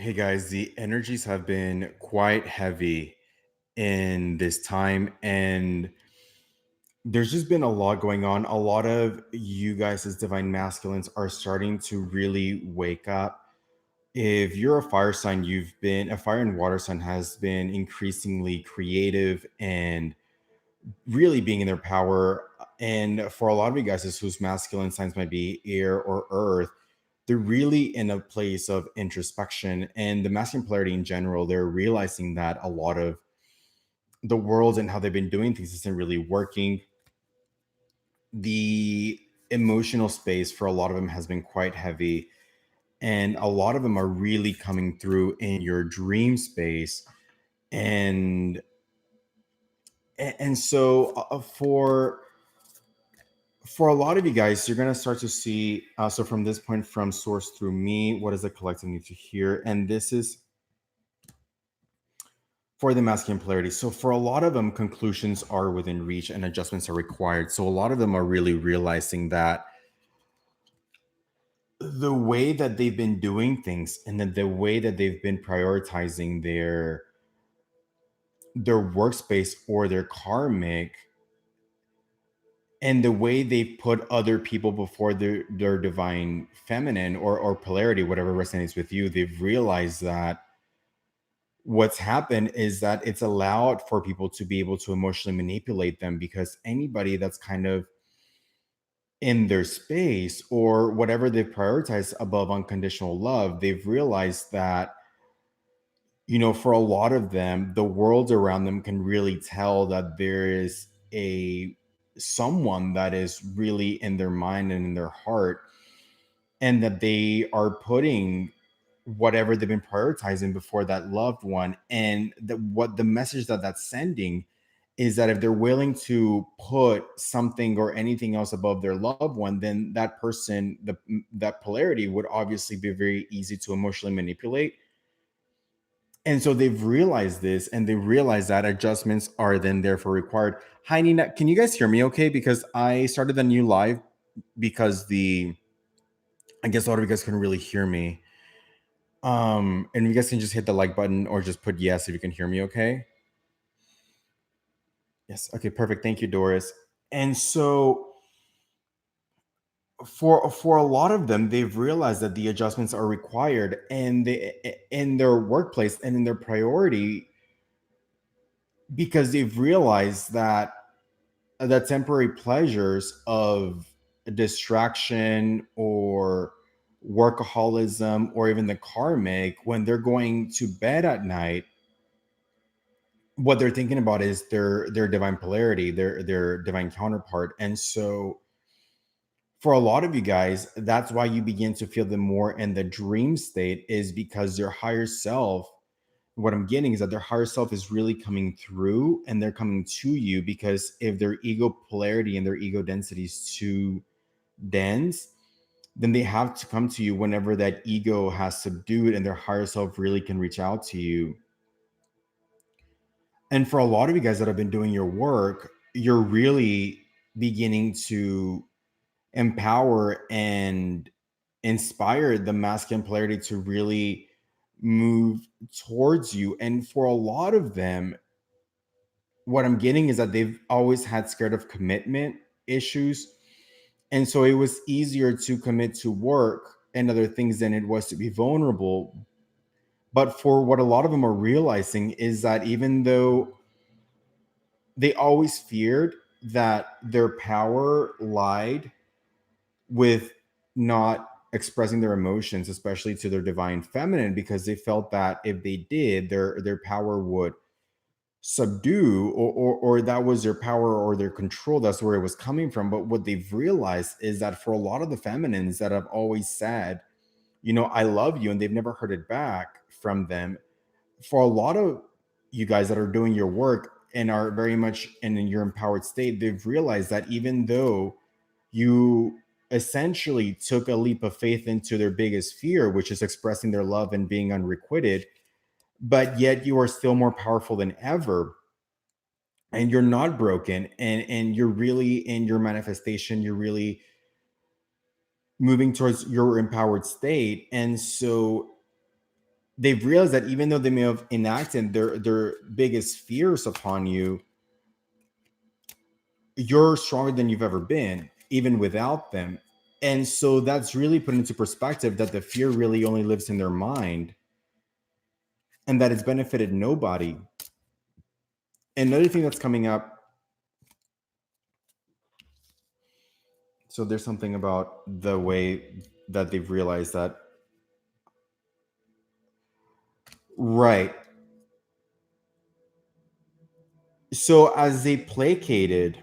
Hey guys, the energies have been quite heavy in this time, and there's just been a lot going on. A lot of you guys, as divine masculines, are starting to really wake up. If you're a fire sign, you've been a fire and water sign has been increasingly creative and really being in their power. And for a lot of you guys, whose masculine signs might be air or earth, they're really in a place of introspection and the masculine polarity in general. They're realizing that a lot of the world and how they've been doing things isn't really working. The emotional space for a lot of them has been quite heavy, and a lot of them are really coming through in your dream space. And and so for a lot of you guys, you're going to start to see, so from this point, from source through me, what does the collective need to hear? And this is for the masculine polarity. So for a lot of them, conclusions are within reach and adjustments are required. So a lot of them are really realizing that the way that they've been doing things and then the way that they've been prioritizing their workspace or their karmic, and the way they put other people before their divine feminine or polarity, whatever resonates with you, they've realized that what's happened is that it's allowed for people to be able to emotionally manipulate them, because anybody that's kind of in their space or whatever they've prioritized above unconditional love, they've realized that, for a lot of them, the world around them can really tell that there is a someone that is really in their mind and in their heart, and that they are putting whatever they've been prioritizing before that loved one. And what the message that that's sending is that if they're willing to put something or anything else above their loved one, then that person, that polarity would obviously be very easy to emotionally manipulate. And so they've realized this, and they realize that adjustments are then therefore required. Hi, Nina. Can you guys hear me okay? Because I started the new live because I guess a lot of you guys couldn't really hear me. And you guys can just hit the like button or just put yes if you can hear me okay. Yes. Okay, perfect. Thank you, Doris. And so for a lot of them, they've realized that the adjustments are required, and they in their workplace and in their priority, because they've realized that the temporary pleasures of distraction or workaholism or even the karmic, when they're going to bed at night, what they're thinking about is their divine polarity, their divine counterpart. And so for a lot of you guys, that's why you begin to feel them more in the dream state, is because your higher self, what I'm getting is that their higher self is really coming through, and they're coming to you, because if their ego polarity and their ego density is too dense, then they have to come to you whenever that ego has subdued and their higher self really can reach out to you. And for a lot of you guys that have been doing your work, you're really beginning to empower and inspire the masculine polarity to really move towards you. And for a lot of them, what I'm getting is that they've always had scared of commitment issues. And so it was easier to commit to work and other things than it was to be vulnerable. But for what a lot of them are realizing is that even though they always feared that their power lied with not expressing their emotions, especially to their divine feminine, because they felt that if they did, their power would subdue, or that was their power or their control. That's where it was coming from. But what they've realized is that for a lot of the feminines that have always said, I love you, and they've never heard it back from them, for a lot of you guys that are doing your work and are very much in your empowered state, they've realized that even though you essentially took a leap of faith into their biggest fear, which is expressing their love and being unrequited, but yet you are still more powerful than ever, and you're not broken, and you're really in your manifestation, you're really moving towards your empowered state. And so they've realized that even though they may have enacted their biggest fears upon you, you're stronger than you've ever been, even without them. And so that's really put into perspective that the fear really only lives in their mind and that it's benefited nobody. Another thing that's coming up, so there's something about the way that they've realized that, right. So as they placated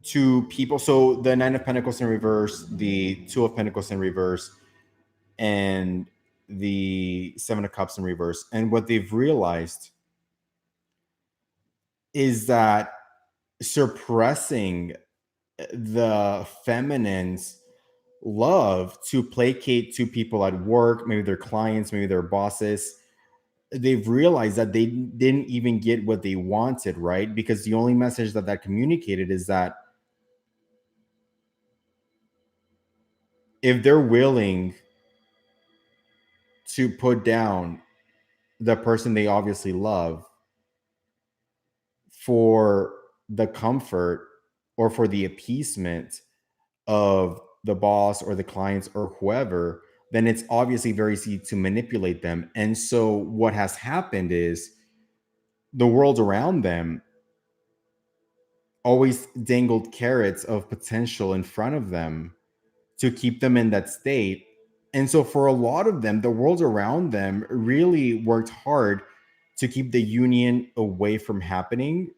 to people, so the Nine of Pentacles in reverse, the Two of Pentacles in reverse, and the Seven of Cups in reverse. And what they've realized is that suppressing the feminine's love to placate to people at work, maybe their clients, maybe their bosses, they've realized that they didn't even get what they wanted, right? Because the only message that that communicated is that if they're willing to put down the person they obviously love for the comfort or for the appeasement of the boss or the clients or whoever, then it's obviously very easy to manipulate them. And so what has happened is the world around them always dangled carrots of potential in front of them to keep them in that state. And so for a lot of them, the world around them really worked hard to keep the union away from happening,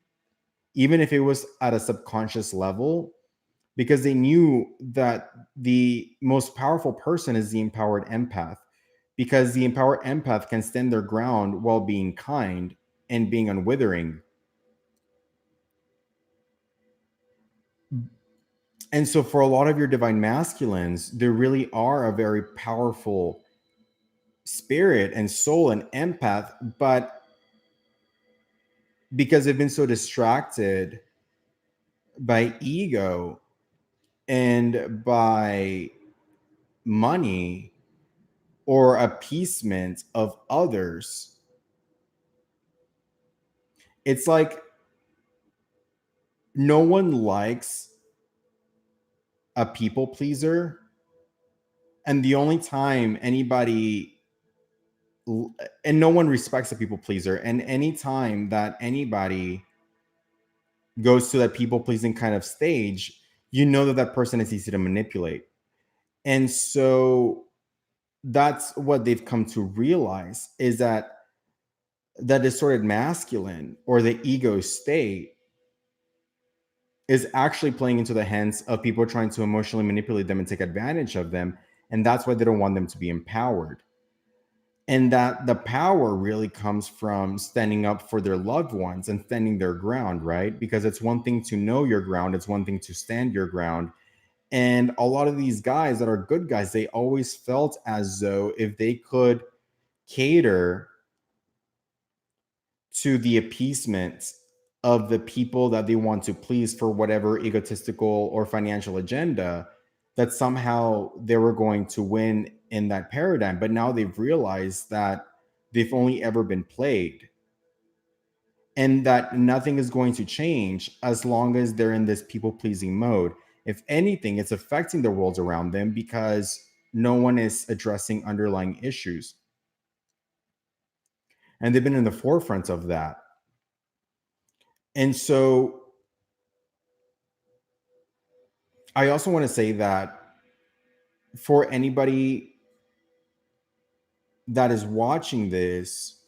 even if it was at a subconscious level, because they knew that the most powerful person is the empowered empath, because the empowered empath can stand their ground while being kind and being unwithering. And so for a lot of your divine masculines, there really are a very powerful spirit and soul and empath, but because they've been so distracted by ego and by money or appeasement of others, it's like no one likes a people pleaser. And the only time anybody, and no one respects a people pleaser. And any time that anybody goes to that people pleasing kind of stage, you know that that person is easy to manipulate. And so that's what they've come to realize, is that the distorted masculine or the ego state is actually playing into the hands of people trying to emotionally manipulate them and take advantage of them. And that's why they don't want them to be empowered. And that the power really comes from standing up for their loved ones and standing their ground, right? Because it's one thing to know your ground, it's one thing to stand your ground. And a lot of these guys that are good guys, they always felt as though if they could cater to the appeasement of the people that they want to please for whatever egotistical or financial agenda, that somehow they were going to win in that paradigm. But now they've realized that they've only ever been played and that nothing is going to change as long as they're in this people pleasing mode. If anything, it's affecting the world around them because no one is addressing underlying issues. And they've been in the forefront of that. And so I also want to say that for anybody that is watching this,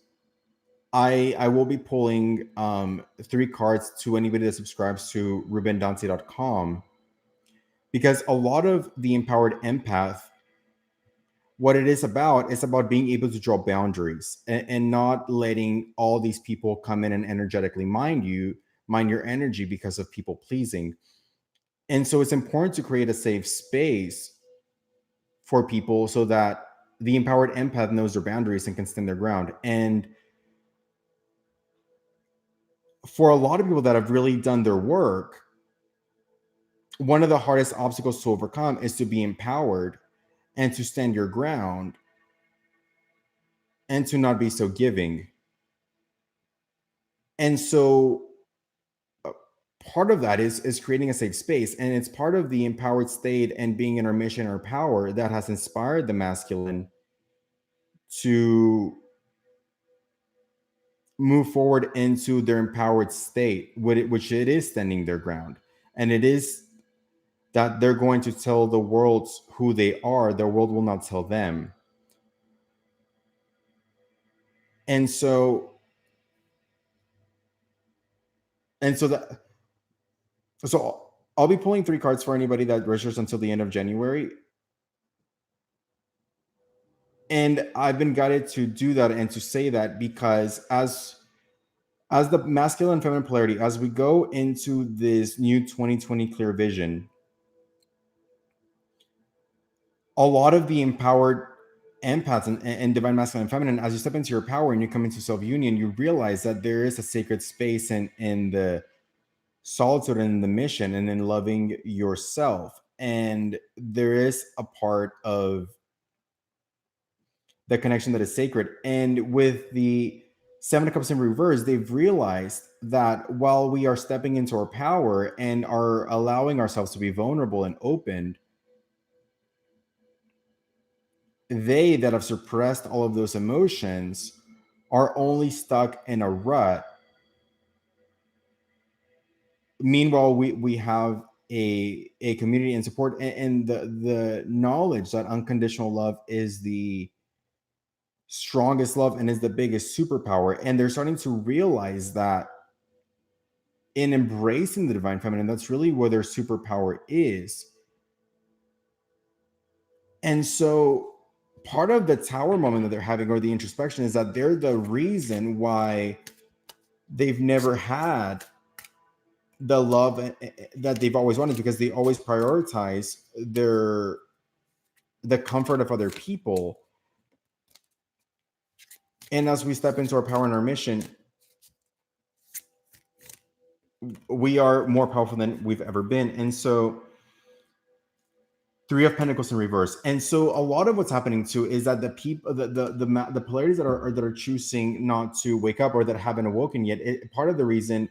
I will be pulling 3 cards to anybody that subscribes to rubendante.com, because a lot of the empowered empath, what it is about being able to draw boundaries and not letting all these people come in and energetically mind your energy because of people pleasing. And so it's important to create a safe space for people so that the empowered empath knows their boundaries and can stand their ground. And for a lot of people that have really done their work, one of the hardest obstacles to overcome is to be empowered and to stand your ground and to not be so giving. And so part of that is creating a safe space, and it's part of the empowered state and being in our mission or power that has inspired the masculine to move forward into their empowered state, which it is standing their ground, and it is that they're going to tell the world who they are. The world will not tell them. And so and so that so I'll be pulling 3 cards for anybody that registers until the end of January. And I've been guided to do that and to say that because as the masculine and feminine polarity, as we go into this new 2020 clear vision, a lot of the empowered empaths and divine masculine and feminine, as you step into your power and you come into self-union, you realize that there is a sacred space in the solitude and in the mission and in loving yourself. And there is a part of the connection that is sacred. And with the 7 of Cups in reverse, they've realized that while we are stepping into our power and are allowing ourselves to be vulnerable and open, they that have suppressed all of those emotions are only stuck in a rut. Meanwhile, we have a community and support and the knowledge that unconditional love is the strongest love and is the biggest superpower. And they're starting to realize that in embracing the divine feminine, that's really where their superpower is. And so part of the tower moment that they're having, or the introspection, is that they're the reason why they've never had the love that they've always wanted, because they always prioritize the comfort of other people. And as we step into our power and our mission, we are more powerful than we've ever been. And so 3 of Pentacles in reverse. And so a lot of what's happening too is that the people, the polarities that are choosing not to wake up or that haven't awoken yet, part of the reason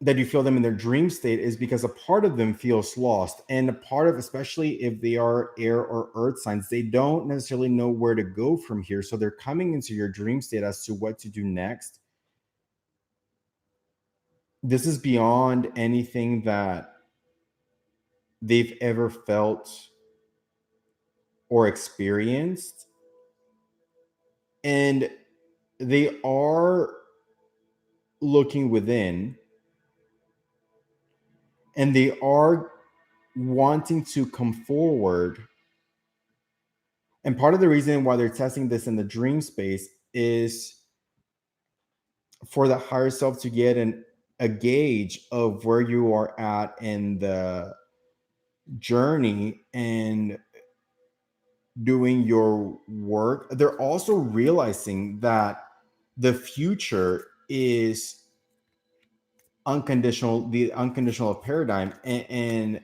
that you feel them in their dream state is because a part of them feels lost. And a part of, especially if they are air or earth signs, they don't necessarily know where to go from here. So they're coming into your dream state as to what to do next. This is beyond anything that they've ever felt or experienced. And they are looking within, and they are wanting to come forward. And part of the reason why they're testing this in the dream space is for the higher self to get a gauge of where you are at in the journey and doing your work. They're also realizing that the future is unconditional, the unconditional paradigm, and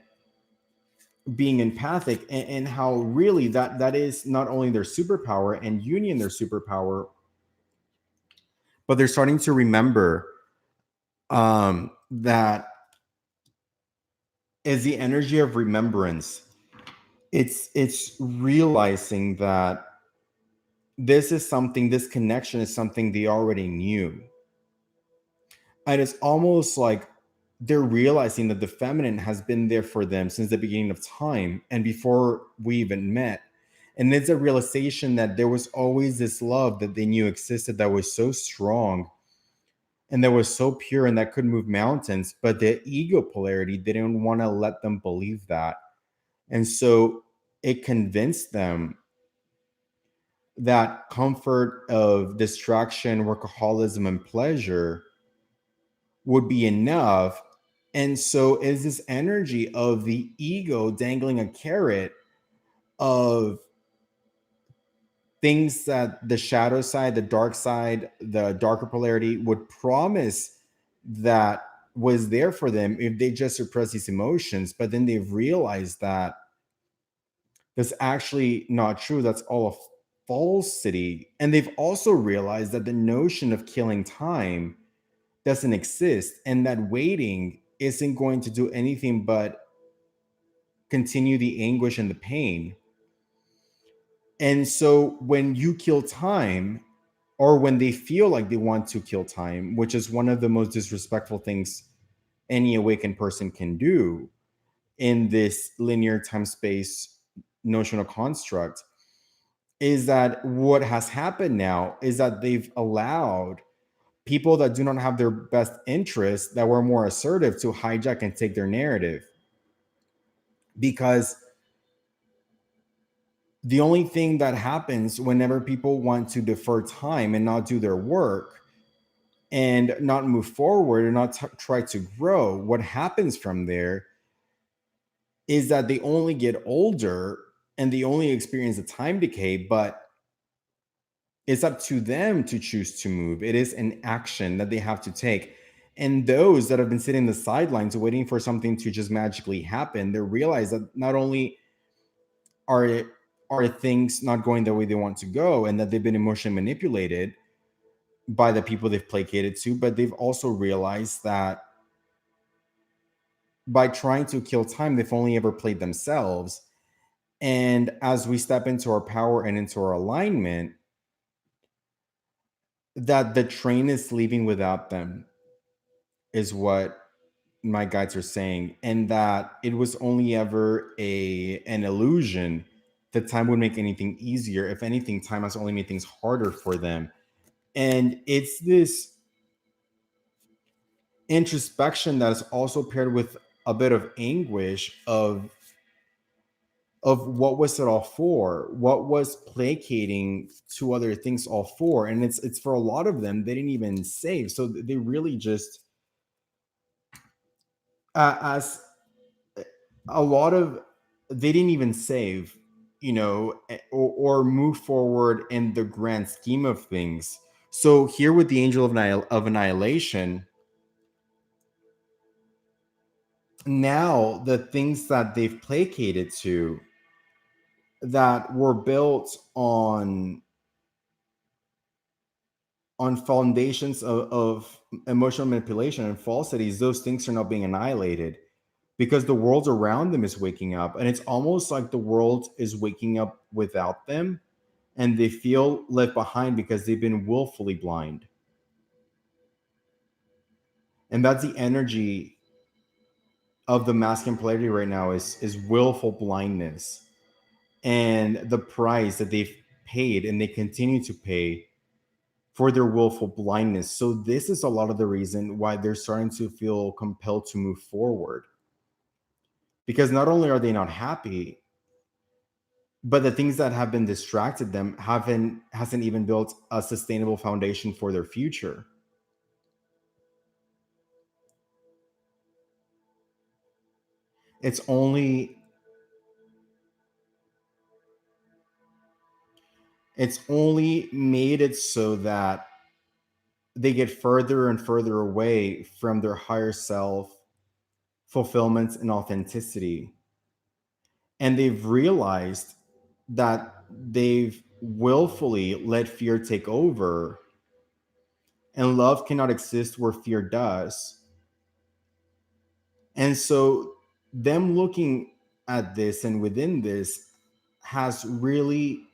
being empathic, and how really that is not only their superpower and union their superpower, but they're starting to remember that is the energy of remembrance. It's realizing that this connection is something they already knew. And it's almost like they're realizing that the feminine has been there for them since the beginning of time and before we even met. And it's a realization that there was always this love that they knew existed that was so strong and that was so pure and that could move mountains. But the ego polarity didn't want to let them believe that. And so it convinced them that comfort of distraction, workaholism, and pleasure would be enough. And so is this energy of the ego dangling a carrot of things that the shadow side, the dark side, the darker polarity would promise that was there for them if they just suppress these emotions. But then they've realized that that's actually not true. That's all falsity. And they've also realized that the notion of killing time doesn't exist, and that waiting isn't going to do anything but continue the anguish and the pain. And so when you kill time, or when they feel like they want to kill time, which is one of the most disrespectful things any awakened person can do in this linear time space notional construct, is that what has happened now is that they've allowed people that do not have their best interests, that were more assertive, to hijack and take their narrative. Because the only thing that happens whenever people want to defer time and not do their work and not move forward and not try to grow, what happens from there is that they only get older and they only experience a time decay. But it's up to them to choose to move. It is an action that they have to take. And those that have been sitting in the sidelines waiting for something to just magically happen, they realize that not only are things not going the way they want to go, and that they've been emotionally manipulated by the people they've placated to, but they've also realized that by trying to kill time, they've only ever played themselves. And as we step into our power and into our alignment, that the train is leaving without them, is what my guides are saying. And that it was only ever an illusion that time would make anything easier. If anything, time has only made things harder for them. And it's this introspection that is also paired with a bit of anguish of what was it all for? What was placating to other things all for? And it's for a lot of them, they didn't even save. So they really just, as a lot of, they didn't even save, or move forward in the grand scheme of things. So here with the angel of annihilation, now the things that they've placated to, that were built on foundations of emotional manipulation and falsities, those things are now being annihilated, because the world around them is waking up. And it's almost like the world is waking up without them, and they feel left behind because they've been willfully blind. And that's the energy of the masculine polarity right now, is willful blindness, and the price that they've paid and they continue to pay for their willful blindness. So this is a lot of the reason why they're starting to feel compelled to move forward, because not only are they not happy, but the things that have been distracted them hasn't even built a sustainable foundation for their future. It's only made it so that they get further and further away from their higher self fulfillment and authenticity. And they've realized that they've willfully let fear take over, and love cannot exist where fear does. And so, them looking at this and within this has really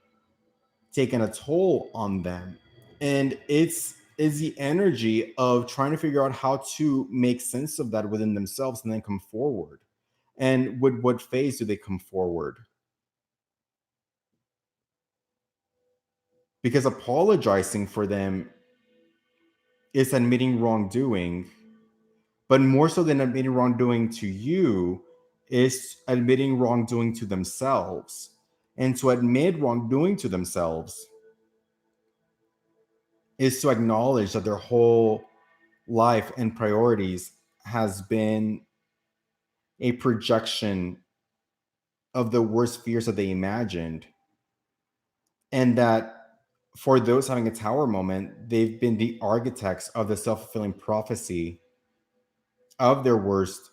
taken a toll on them. And it's the energy of trying to figure out how to make sense of that within themselves and then come forward. And with what phase do they come forward? Because apologizing for them is admitting wrongdoing, but more so than admitting wrongdoing to you, is admitting wrongdoing to themselves. And to admit wrongdoing to themselves is to acknowledge that their whole life and priorities has been a projection of the worst fears that they imagined. And that for those having a tower moment, they've been the architects of the self-fulfilling prophecy of their worst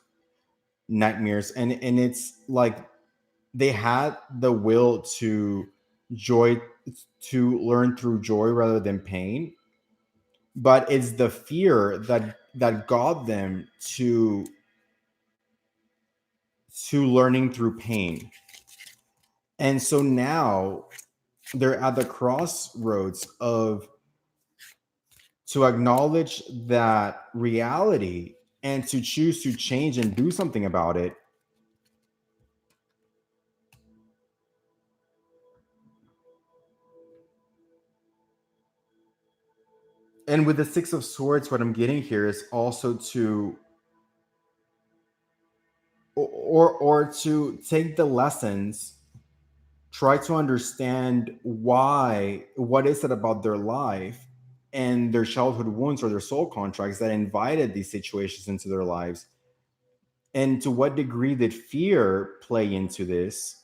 nightmares. And it's like they had the will to joy to learn through joy rather than pain, but it's the fear that got them to learning through pain. And so now they're at the crossroads of to acknowledge that reality and to choose to change and do something about it. And with the Six of Swords, what I'm getting here is also to or to take the lessons, try to understand what is it about their life and their childhood wounds or their soul contracts that invited these situations into their lives, and to what degree did fear play into this,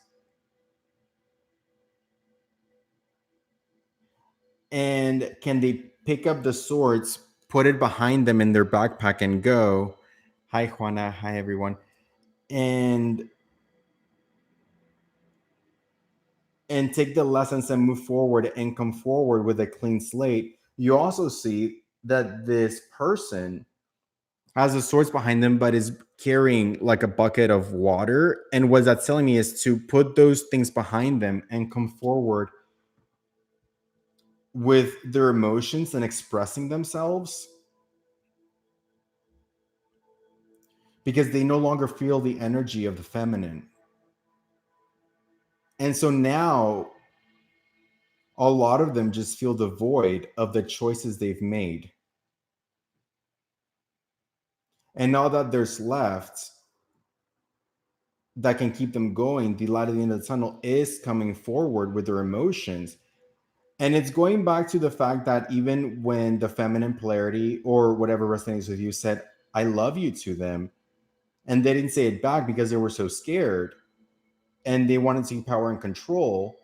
and can they pick up the swords, put it behind them in their backpack and go, hi Juana, hi everyone, and take the lessons and move forward and come forward with a clean slate. You also see that this person has the swords behind them, but is carrying like a bucket of water. And what that's telling me is to put those things behind them and come forward with their emotions and expressing themselves, because they no longer feel the energy of the feminine. And so now a lot of them just feel the void of the choices they've made. And all that there's left that can keep them going, the light at the end of the tunnel, is coming forward with their emotions. And it's going back to the fact that even when the feminine polarity or whatever resonates with you said, I love you to them, and they didn't say it back because they were so scared and they wanted to keep power and control,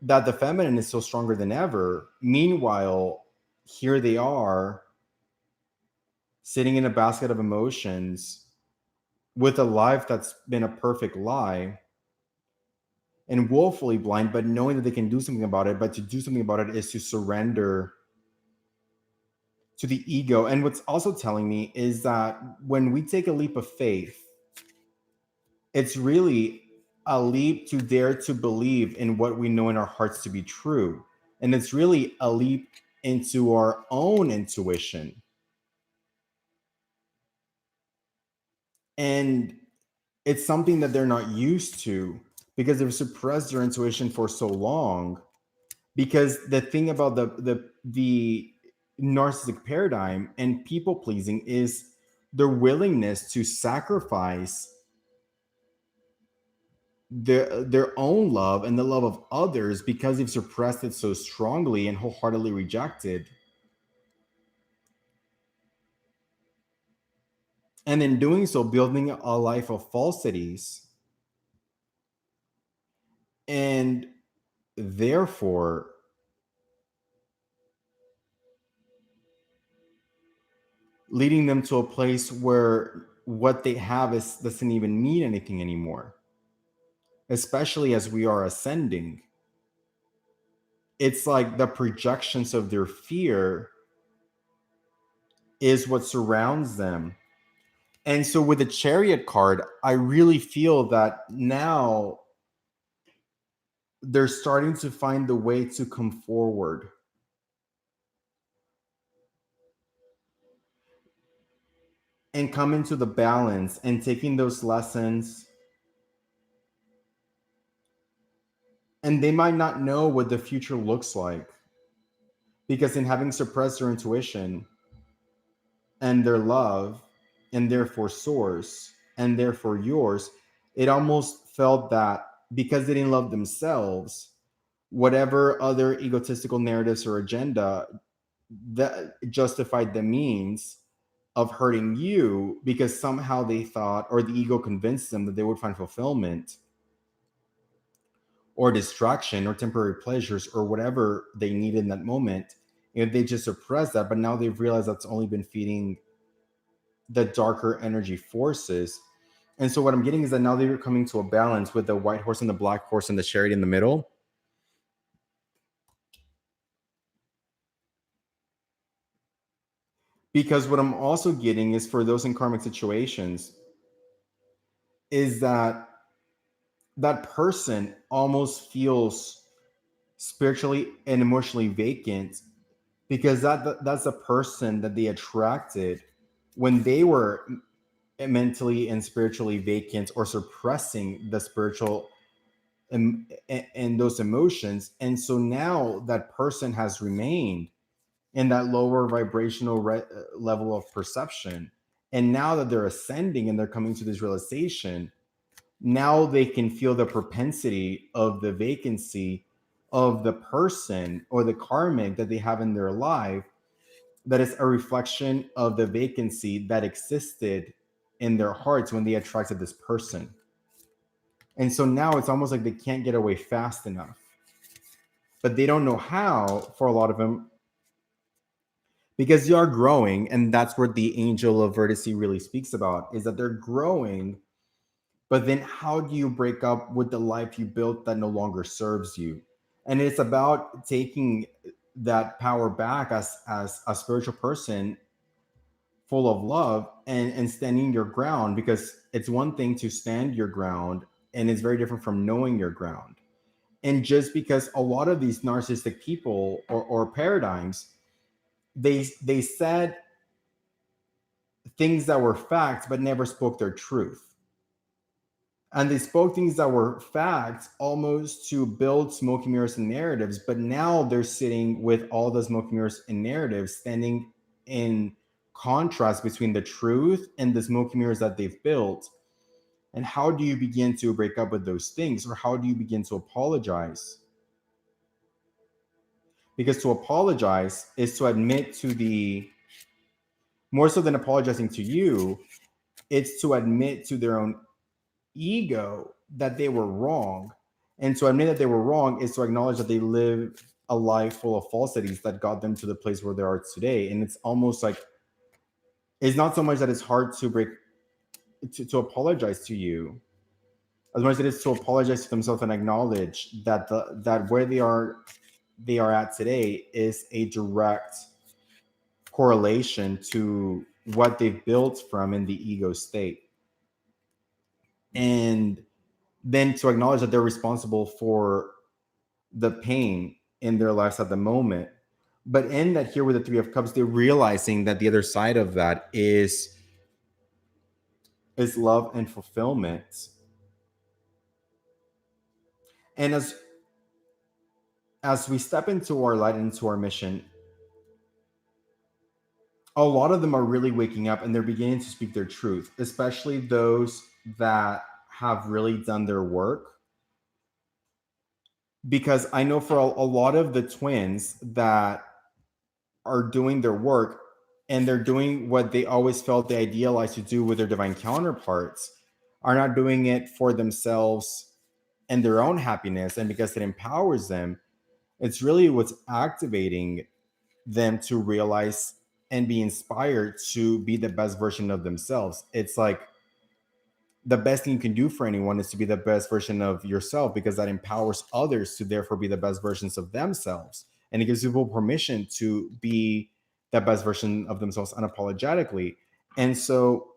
that the feminine is so stronger than ever. Meanwhile, here they are sitting in a basket of emotions with a life that's been a perfect lie and woefully blind, but knowing that they can do something about it. But to do something about it is to surrender to the ego. And what's also telling me is that when we take a leap of faith, it's really a leap to dare to believe in what we know in our hearts to be true. And it's really a leap into our own intuition. And it's something that they're not used to because they've suppressed their intuition for so long. Because the thing about the narcissistic paradigm and people pleasing is their willingness to sacrifice their own love and the love of others because they've suppressed it so strongly and wholeheartedly rejected. And in doing so, building a life of falsities, and therefore leading them to a place where what they have doesn't even mean anything anymore, especially as we are ascending. It's like the projections of their fear is what surrounds them. And so with the Chariot card, I really feel that now they're starting to find the way to come forward. And come into the balance and taking those lessons. And they might not know what the future looks like, because in having suppressed their intuition and their love and therefore source and therefore yours, it almost felt that because they didn't love themselves, whatever other egotistical narratives or agenda that justified the means of hurting you, because somehow they thought, or the ego convinced them, that they would find fulfillment or distraction or temporary pleasures or whatever they needed in that moment. And they just suppressed that, but now they've realized that's only been feeding the darker energy forces. And so what I'm getting is that now they're coming to a balance with the white horse and the black horse and the chariot in the middle. Because what I'm also getting is for those in karmic situations is that that person almost feels spiritually and emotionally vacant because that's a person that they attracted when they were mentally and spiritually vacant or suppressing the spiritual and those emotions. And so now that person has remained in that lower vibrational level of perception, and now that they're ascending and they're coming to this realization, now they can feel the propensity of the vacancy of the person or the karmic that they have in their life, that is a reflection of the vacancy that existed in their hearts when they attracted this person. And so now it's almost like they can't get away fast enough, but they don't know how for a lot of them, because they are growing. And that's where the angel of vertice really speaks about, is that they're growing. But then how do you break up with the life you built that no longer serves you? And it's about taking that power back as a spiritual person full of love, and standing your ground, because it's one thing to stand your ground and it's very different from knowing your ground. And just because a lot of these narcissistic people or paradigms, they said things that were facts but never spoke their truth, and they spoke things that were facts almost to build smoke and mirrors and narratives. But now they're sitting with all the smoke and mirrors and narratives standing in contrast between the truth and the smoke and mirrors that they've built. And how do you begin to break up with those things, or how do you begin to apologize? Because to apologize is to admit to the, more so than apologizing to you, it's to admit to their own ego that they were wrong. And to admit that they were wrong is to acknowledge that they live a life full of falsities that got them to the place where they are today. And it's almost like, it's not so much that it's hard to break to apologize to you, as much as it is to apologize to themselves and acknowledge that that where they are at today is a direct correlation to what they've built from in the ego state. And then to acknowledge that they're responsible for the pain in their lives at the moment. But in that, here with the Three of Cups, they're realizing that the other side of that is love and fulfillment. And as we step into our light, into our mission, a lot of them are really waking up and they're beginning to speak their truth, especially those that have really done their work. Because I know for a lot of the twins that are doing their work, and they're doing what they always felt they idealized to do with their divine counterparts, are not doing it for themselves and their own happiness and because it empowers them. It's really what's activating them to realize and be inspired to be the best version of themselves. It's like the best thing you can do for anyone is to be the best version of yourself, because that empowers others to therefore be the best versions of themselves. And it gives people permission to be the best version of themselves unapologetically. And so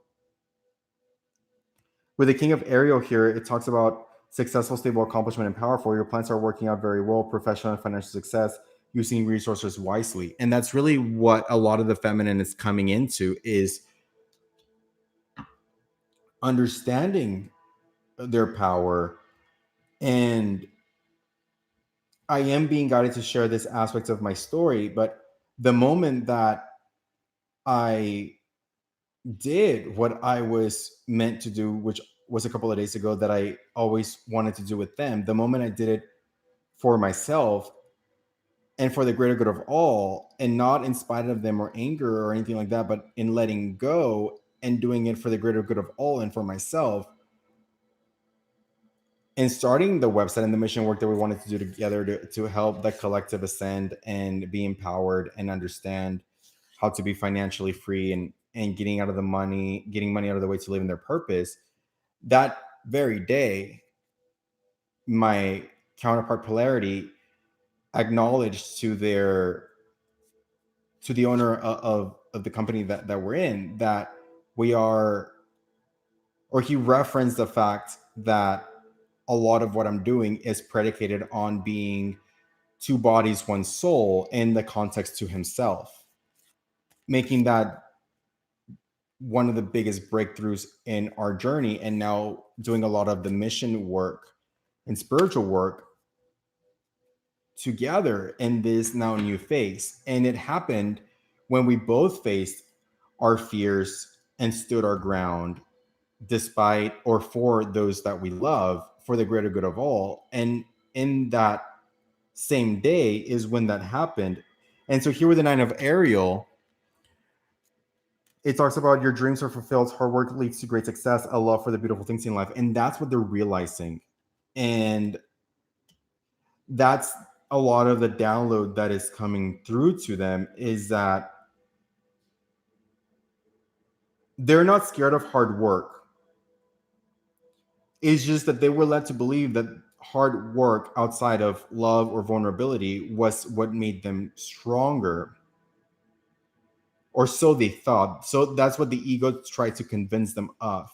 with the King of Ariel here, it talks about successful, stable, accomplishment, and powerful. Your plans are working out very well, professional and financial success, using resources wisely. And that's really what a lot of the feminine is coming into, is understanding their power. And I am being guided to share this aspect of my story, but the moment that I did what I was meant to do, which was a couple of days ago, that I always wanted to do with them, the moment I did it for myself and for the greater good of all, and not in spite of them or anger or anything like that, but in letting go and doing it for the greater good of all and for myself, and starting the website and the mission work that we wanted to do together to help the collective ascend and be empowered and understand how to be financially free, and getting money out of the way to live in their purpose. That very day, my counterpart polarity acknowledged to the owner the company that we're in, that we are, or he referenced the fact that a lot of what I'm doing is predicated on being two bodies, one soul in the context to himself, making that one of the biggest breakthroughs in our journey. And now doing a lot of the mission work and spiritual work together in this now new phase. And it happened when we both faced our fears and stood our ground despite or for those that we love, for the greater good of all. And in that same day is when that happened. And so here with the Nine of Ariel, it talks about your dreams are fulfilled, hard work leads to great success, a love for the beautiful things in life. And that's what they're realizing. And that's a lot of the download that is coming through to them, is that they're not scared of hard work. It's just that they were led to believe that hard work outside of love or vulnerability was what made them stronger, or so they thought. So that's what the ego tried to convince them of.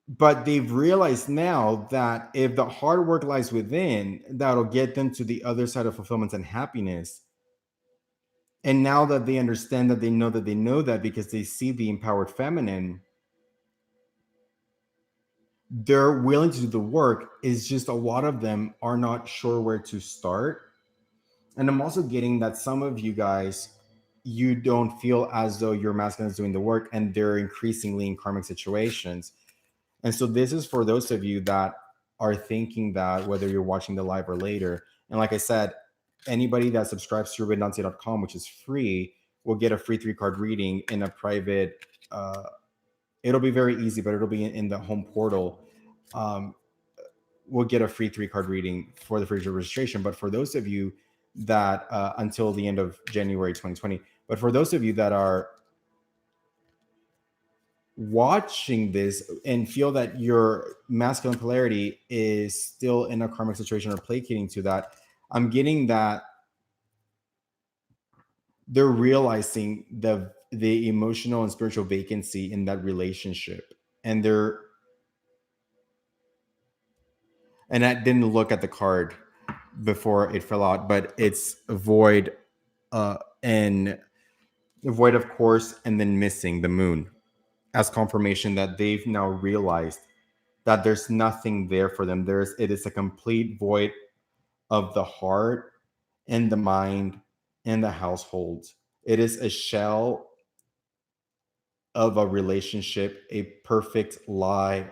But they've realized now that if the hard work lies within, that'll get them to the other side of fulfillment and happiness. And now that they understand that they know that because they see the empowered feminine, they're willing to do the work. Is just a lot of them are not sure where to start. And I'm also getting that some of you guys, you don't feel as though your masculine is doing the work, and they're increasingly in karmic situations. And so this is for those of you that are thinking that, whether you're watching the live or later. And like I said, anybody that subscribes to urbandancy.com, which is free, will get a free 3-card reading in a private, it'll be very easy, but it'll be in the home portal. We'll get a free 3-card reading for the free registration. But for those of you that, until the end of January 2020, but for those of you that are watching this and feel that your masculine polarity is still in a karmic situation or placating to that, I'm getting that they're realizing the emotional and spiritual vacancy in that relationship. And I didn't look at the card before it fell out, but it's void, and void, of course, and then missing the moon, as confirmation that they've now realized that there's nothing there for them. It is a complete void of the heart and the mind and the household. It is a shell of a relationship, a perfect lie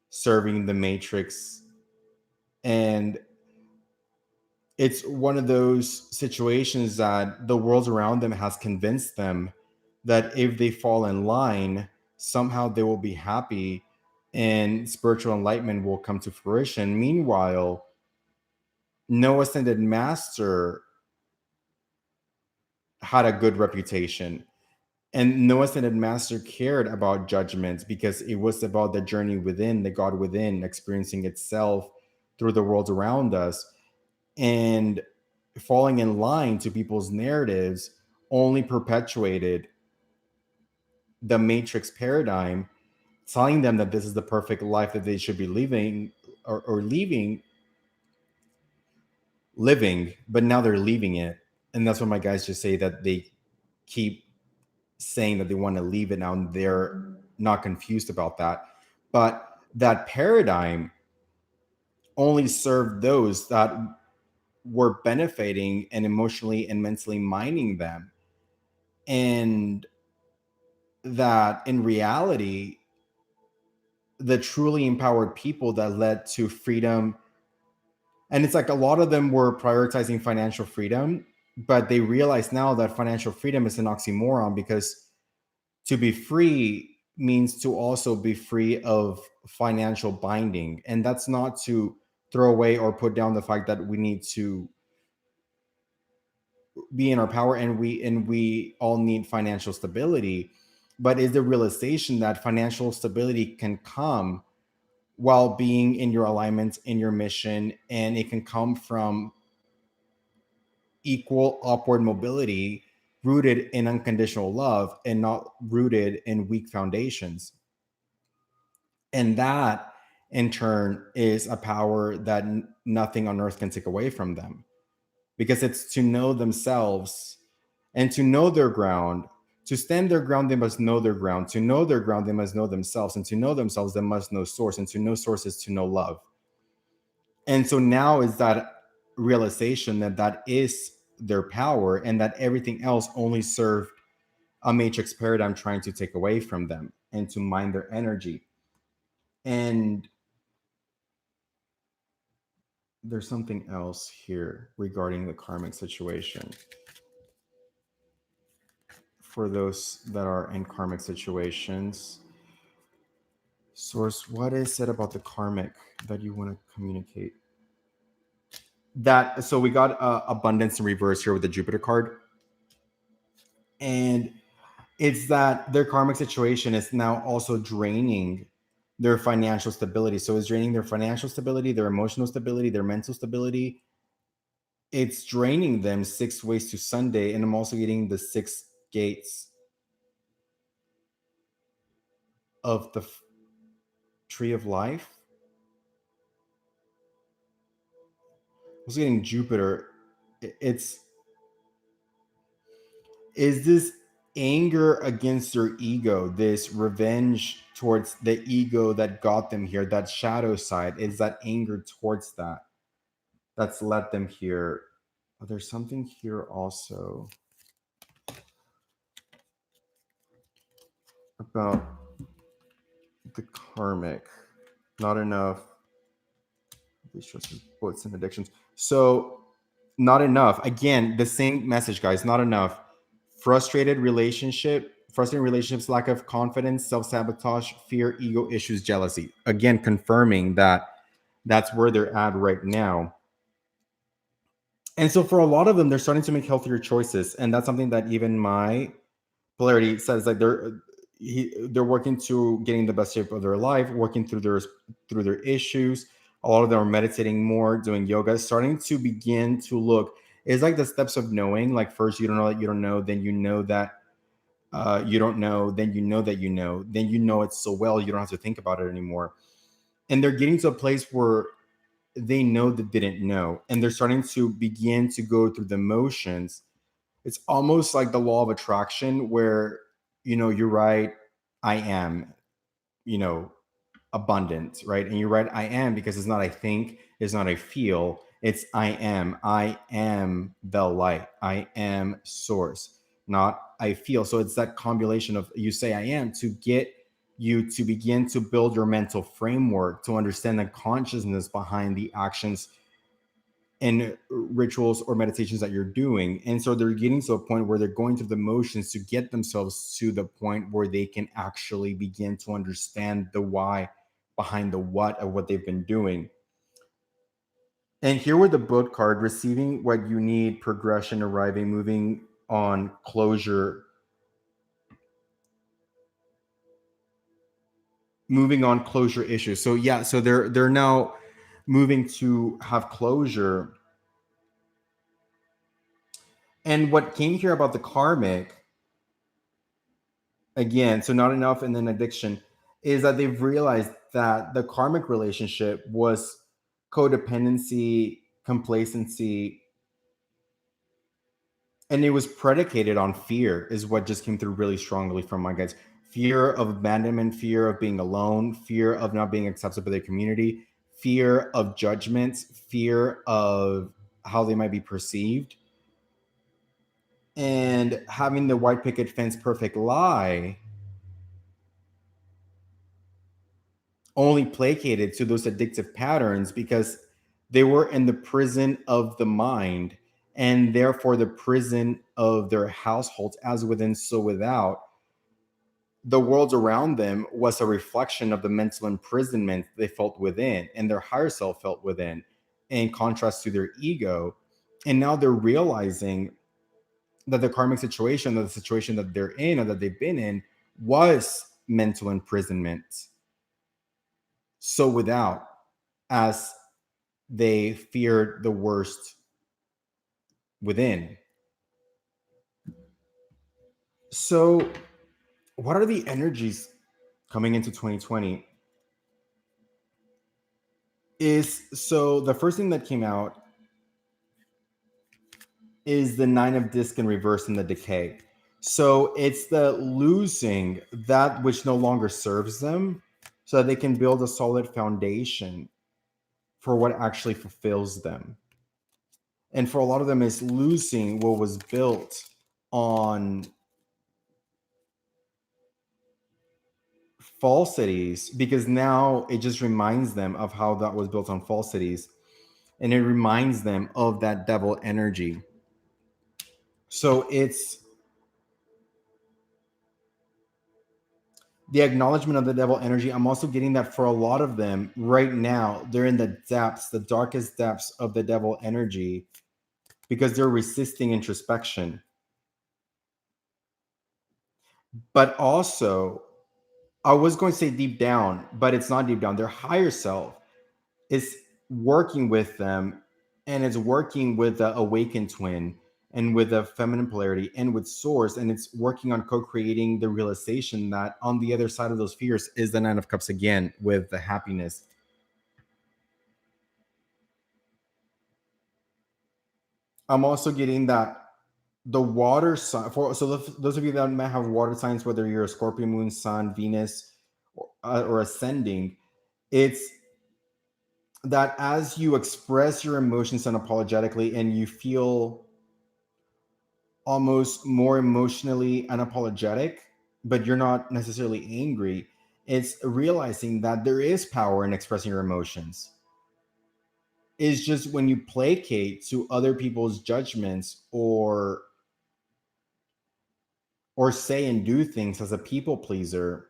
serving the matrix. And it's one of those situations that the world around them has convinced them that if they fall in line, somehow they will be happy and spiritual enlightenment will come to fruition. Meanwhile, no ascended master had a good reputation, and no ascended master cared about judgments, because it was about the journey within, the God within, experiencing itself through the world around us. And falling in line to people's narratives only perpetuated the matrix paradigm, telling them that this is the perfect life that they should be living, or living, but now they're leaving it. And that's what my guys just say, that they keep saying that they want to leave it now, and they're not confused about that. But that paradigm only served those that were benefiting and emotionally and mentally mining them. And that in reality, the truly empowered people that led to freedom, and it's like a lot of them were prioritizing financial freedom, but they realize now that financial freedom is an oxymoron, because to be free means to also be free of financial binding. And that's not to throw away or put down the fact that we need to be in our power, and we all need financial stability, but is the realization that financial stability can come while being in your alignment, in your mission, and it can come from equal upward mobility rooted in unconditional love and not rooted in weak foundations. And that in turn is a power that nothing on earth can take away from them, because it's to know themselves and to know their ground. To stand their ground, they must know their ground. To know their ground, they must know themselves. And to know themselves, they must know source. And to know source is to know love. And so now is that realization that that is their power, and that everything else only served a matrix paradigm trying to take away from them and to mine their energy. And there's something else here regarding the karmic situation. For those that are in karmic situations, source, what is it about the karmic that you want to communicate? That, so we got abundance in reverse here with the Jupiter card, and it's that their karmic situation is now also draining their financial stability. So it's draining their financial stability, their emotional stability, their mental stability. It's draining them 6 ways to Sunday. And I'm also getting the 6 gates of the tree of life. I was getting Jupiter. It's, is this anger against their ego, this revenge towards the ego that got them here, that shadow side, is that anger towards that that's led them here. Oh, there's something here also about the karmic. Not enough. These stresses, bullets, and addictions. So, not enough. Again, the same message, guys. Not enough. Frustrated relationships, lack of confidence, self-sabotage, fear, ego issues, jealousy. Again, confirming that that's where they're at right now. And so for a lot of them, they're starting to make healthier choices. And that's something that even my polarity says, like they're working to getting the best shape of their life, working through their issues. A lot of them are meditating more, doing yoga, starting to begin to look. It's like the steps of knowing. Like first, you don't know that you don't know, then you know that you don't know, then you know that you know, then you know it so well you don't have to think about it anymore. And they're getting to a place where they know that they didn't know, and they're starting to begin to go through the motions. It's almost like the law of attraction where, you're right, I am, abundant, right? And you're right, I am, because it's not I think, it's not I feel, it's I am the light, I am source, not I feel. So it's that combination of, you say I am to get you to begin to build your mental framework to understand the consciousness behind the actions and rituals or meditations that you're doing. And so they're getting to a point where they're going through the motions to get themselves to the point where they can actually begin to understand the why behind the what of what they've been doing. And here with the book card, receiving what you need, progression, arriving, moving on, closure, issues. So yeah, so they're now moving to have closure. And what came here about the karmic, again, so not enough and then addiction, is that they've realized that the karmic relationship was codependency, complacency, and it was predicated on fear, is what just came through really strongly from my guys. Fear of abandonment, fear of being alone, fear of not being accepted by the community, fear of judgments, fear of how they might be perceived. And having the white picket fence perfect lie only placated to those addictive patterns, because they were in the prison of the mind, and therefore the prison of their households, as within so without. The world around them was a reflection of the mental imprisonment they felt within, and their higher self felt within, in contrast to their ego. And now they're realizing that the karmic situation, that the situation that they're in or that they've been in, was mental imprisonment. So without, as they feared the worst within. So, what are the energies coming into 2020? So the first thing that came out is the Nine of Disc in reverse and the decay. So it's the losing that which no longer serves them so that they can build a solid foundation for what actually fulfills them. And for a lot of them, it's losing what was built on falsities, because now it just reminds them of how that was built on falsities, and it reminds them of that devil energy. So it's the acknowledgement of the devil energy. I'm also getting that for a lot of them right now, they're in the depths, the darkest depths of the devil energy, because they're resisting introspection. But also, I was going to say deep down, but it's not deep down. Their higher self is working with them, and it's working with the awakened twin and with the feminine polarity and with source, and it's working on co-creating the realization that on the other side of those fears is the Nine of Cups again, with the happiness. I'm also getting that the water sign those of you that might have water signs, whether you're a Scorpio moon, sun, Venus, or ascending, it's that as you express your emotions unapologetically and you feel almost more emotionally unapologetic, but you're not necessarily angry, it's realizing that there is power in expressing your emotions. It's just when you placate to other people's judgments, or say and do things as a people pleaser,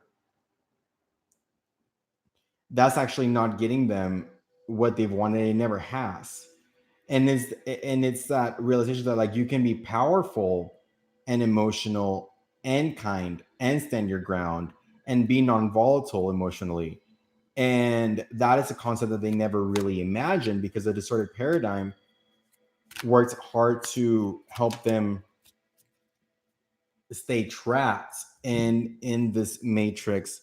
that's actually not getting them what they've wanted. It never has. And it's that realization that, like, you can be powerful and emotional and kind and stand your ground and be non-volatile emotionally. And that is a concept that they never really imagined, because a distorted paradigm works hard to help them stay trapped in this matrix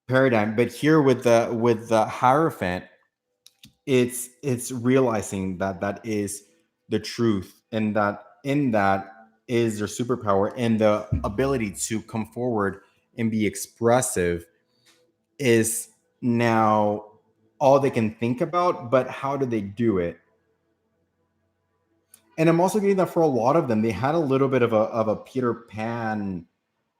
paradigm. But here with the Hierophant, it's realizing that that is the truth, and that in that is their superpower, and the ability to come forward and be expressive is now all they can think about. But how do they do it? And I'm also getting that for a lot of them, they had a little bit of a Peter Pan,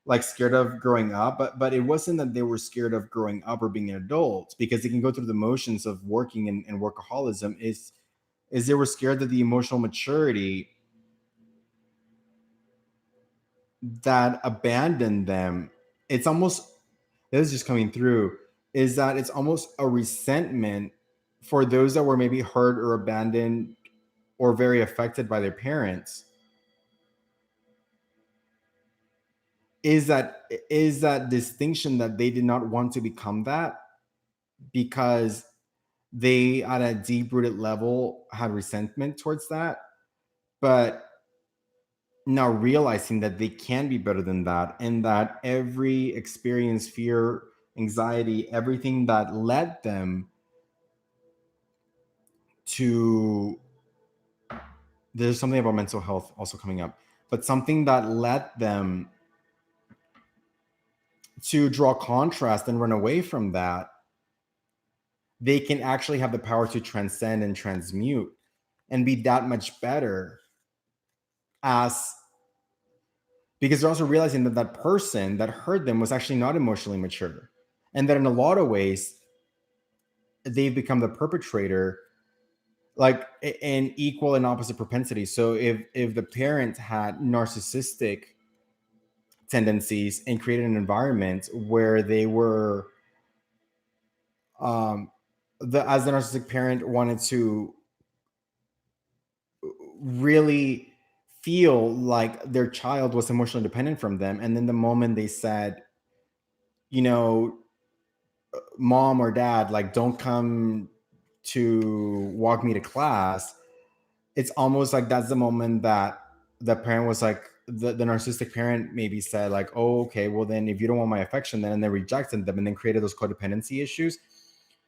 like, scared of growing up, but it wasn't that they were scared of growing up or being an adult, because they can go through the motions of working and workaholism. Is they were scared that the emotional maturity that abandoned them, it's almost, this is just coming through, is that it's almost a resentment for those that were maybe hurt or abandoned or very affected by their parents. Is that distinction that they did not want to become that, because they at a deep rooted level had resentment towards that. But now realizing that they can be better than that, and that every experience, fear, anxiety, everything that led them to, there's something about mental health also coming up, but something that led them to draw contrast and run away from that, they can actually have the power to transcend and transmute and be that much better, as because they're also realizing that that person that hurt them was actually not emotionally mature, and that in a lot of ways they've become the perpetrator, like in equal and opposite propensity. So if the parent had narcissistic tendencies and created an environment where they were, um as the narcissistic parent wanted to really feel like their child was emotionally dependent from them, and then the moment they said, you know, mom or dad, like, don't come to walk me to class, it's almost like that's the moment that the parent was like, the narcissistic parent maybe said like, oh, okay, well then if you don't want my affection, then, and then rejected them and then created those codependency issues.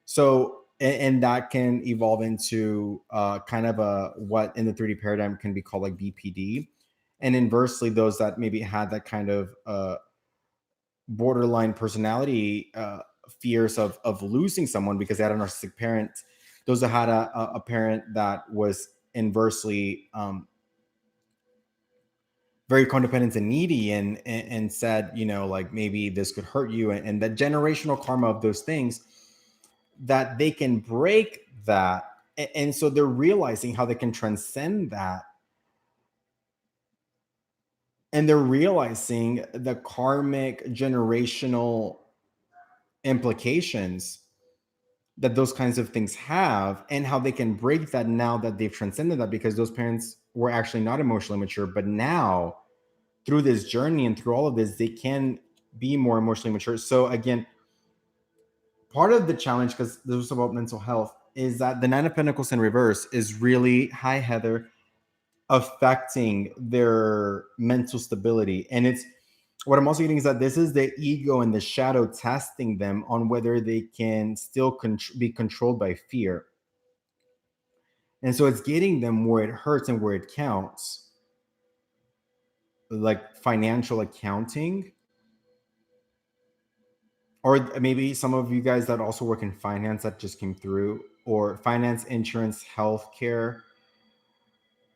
So and that can evolve into kind of a what in the 3D paradigm can be called like BPD. And inversely, those that maybe had that kind of borderline personality fears of losing someone because they had a narcissistic parent, those that had a parent that was inversely very codependent and needy, and said, you know, like maybe this could hurt you, and that generational karma of those things, that they can break that. And so they're realizing how they can transcend that, and they're realizing the karmic generational implications that those kinds of things have, and how they can break that now that they've transcended that, because those parents were actually not emotionally mature, but now through this journey and through all of this, they can be more emotionally mature. So again, part of the challenge, because this was about mental health, is that the Nine of Pentacles in reverse is really, hi Heather, affecting their mental stability. And it's, what I'm also getting is that this is the ego and the shadow testing them on whether they can still be controlled by fear. And so it's getting them where it hurts and where it counts, like financial accounting, or maybe some of you guys that also work in finance that just came through, or finance, insurance, healthcare,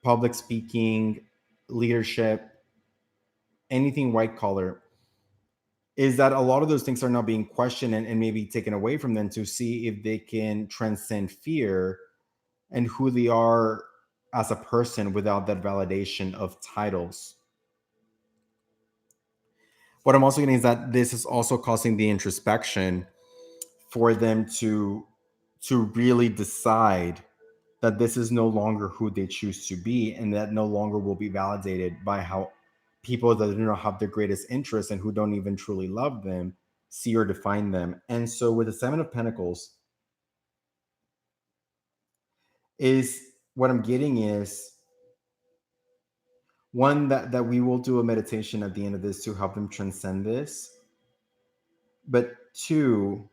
public speaking, leadership, anything white collar, is that a lot of those things are now being questioned and maybe taken away from them to see if they can transcend fear and who they are as a person without that validation of titles. What I'm also getting is that this is also causing the introspection for them to really decide that this is no longer who they choose to be, and that no longer will be validated by how people that do not have their greatest interest and who don't even truly love them see or define them. And so with the Seven of Pentacles, is what I'm getting is one, that we will do a meditation at the end of this to help them transcend this, but two,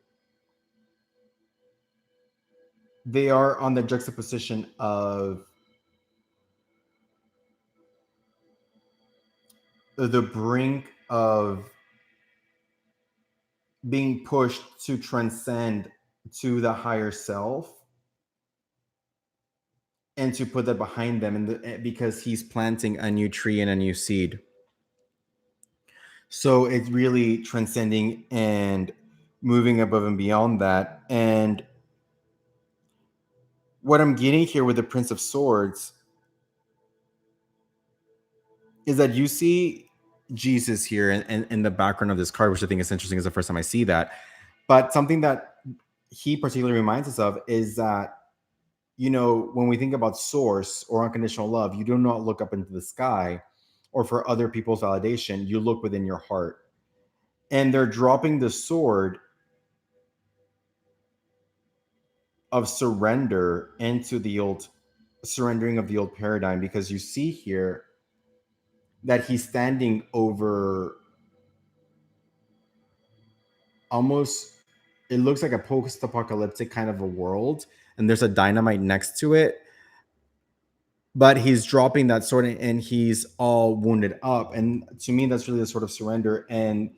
they are on the juxtaposition of the brink of being pushed to transcend to the higher self and to put that behind them, and because he's planting a new tree and a new seed. So it's really transcending and moving above and beyond that. And what I'm getting here with the Prince of Swords is that you see Jesus here in the background of this card, which I think is interesting. It's the first time I see that. But something that he particularly reminds us of is that, you know, when we think about source or unconditional love, you do not look up into the sky or for other people's validation. You look within your heart. And they're dropping the sword of surrender into the old, surrendering of the old paradigm, because you see here that he's standing over almost, it looks like a post-apocalyptic kind of a world, and there's a dynamite next to it, but he's dropping that sword and he's all wounded up. And to me, that's really the sort of surrender. And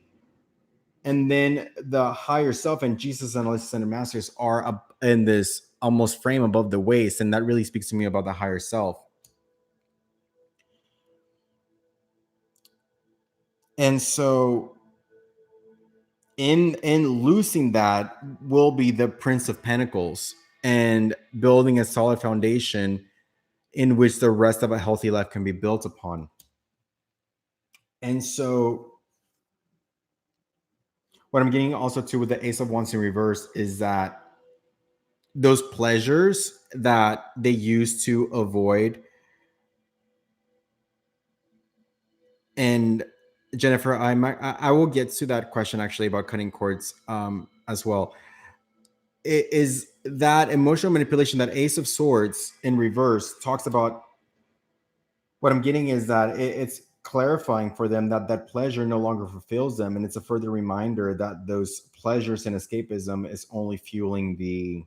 then the higher self and Jesus and all his ascended masters are up in this almost frame above the waist, and that really speaks to me about the higher self. And so in losing that will be the Prince of Pentacles and building a solid foundation in which the rest of a healthy life can be built upon. And so what I'm getting also too with the Ace of Wands in reverse is that those pleasures that they used to avoid, and Jennifer, I will get to that question actually about cutting cords as well. Is that emotional manipulation, that Ace of Swords in reverse talks about what I'm getting is that it's clarifying for them that that pleasure no longer fulfills them, and it's a further reminder that those pleasures and escapism is only fueling the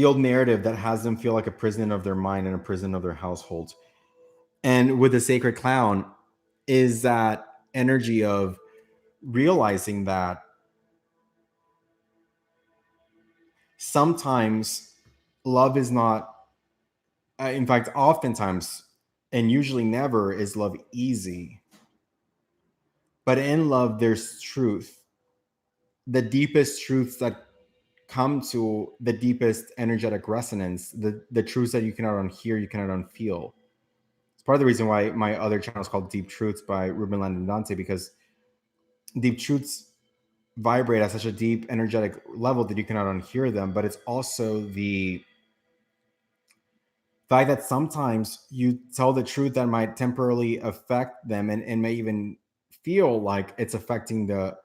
old narrative that has them feel like a prison of their mind and a prison of their household. And with the sacred clown is that energy of realizing that sometimes love is not, in fact, oftentimes and usually never is love easy. But in love, there's truth. The deepest truths that come to the deepest energetic resonance, the truths that you cannot unhear, you cannot unfeel. It's part of the reason why my other channel is called Deep Truths by Ruben Landon Dante, because deep truths vibrate at such a deep energetic level that you cannot unhear them. But it's also the fact that sometimes you tell the truth that might temporarily affect them, and may even feel like it's affecting the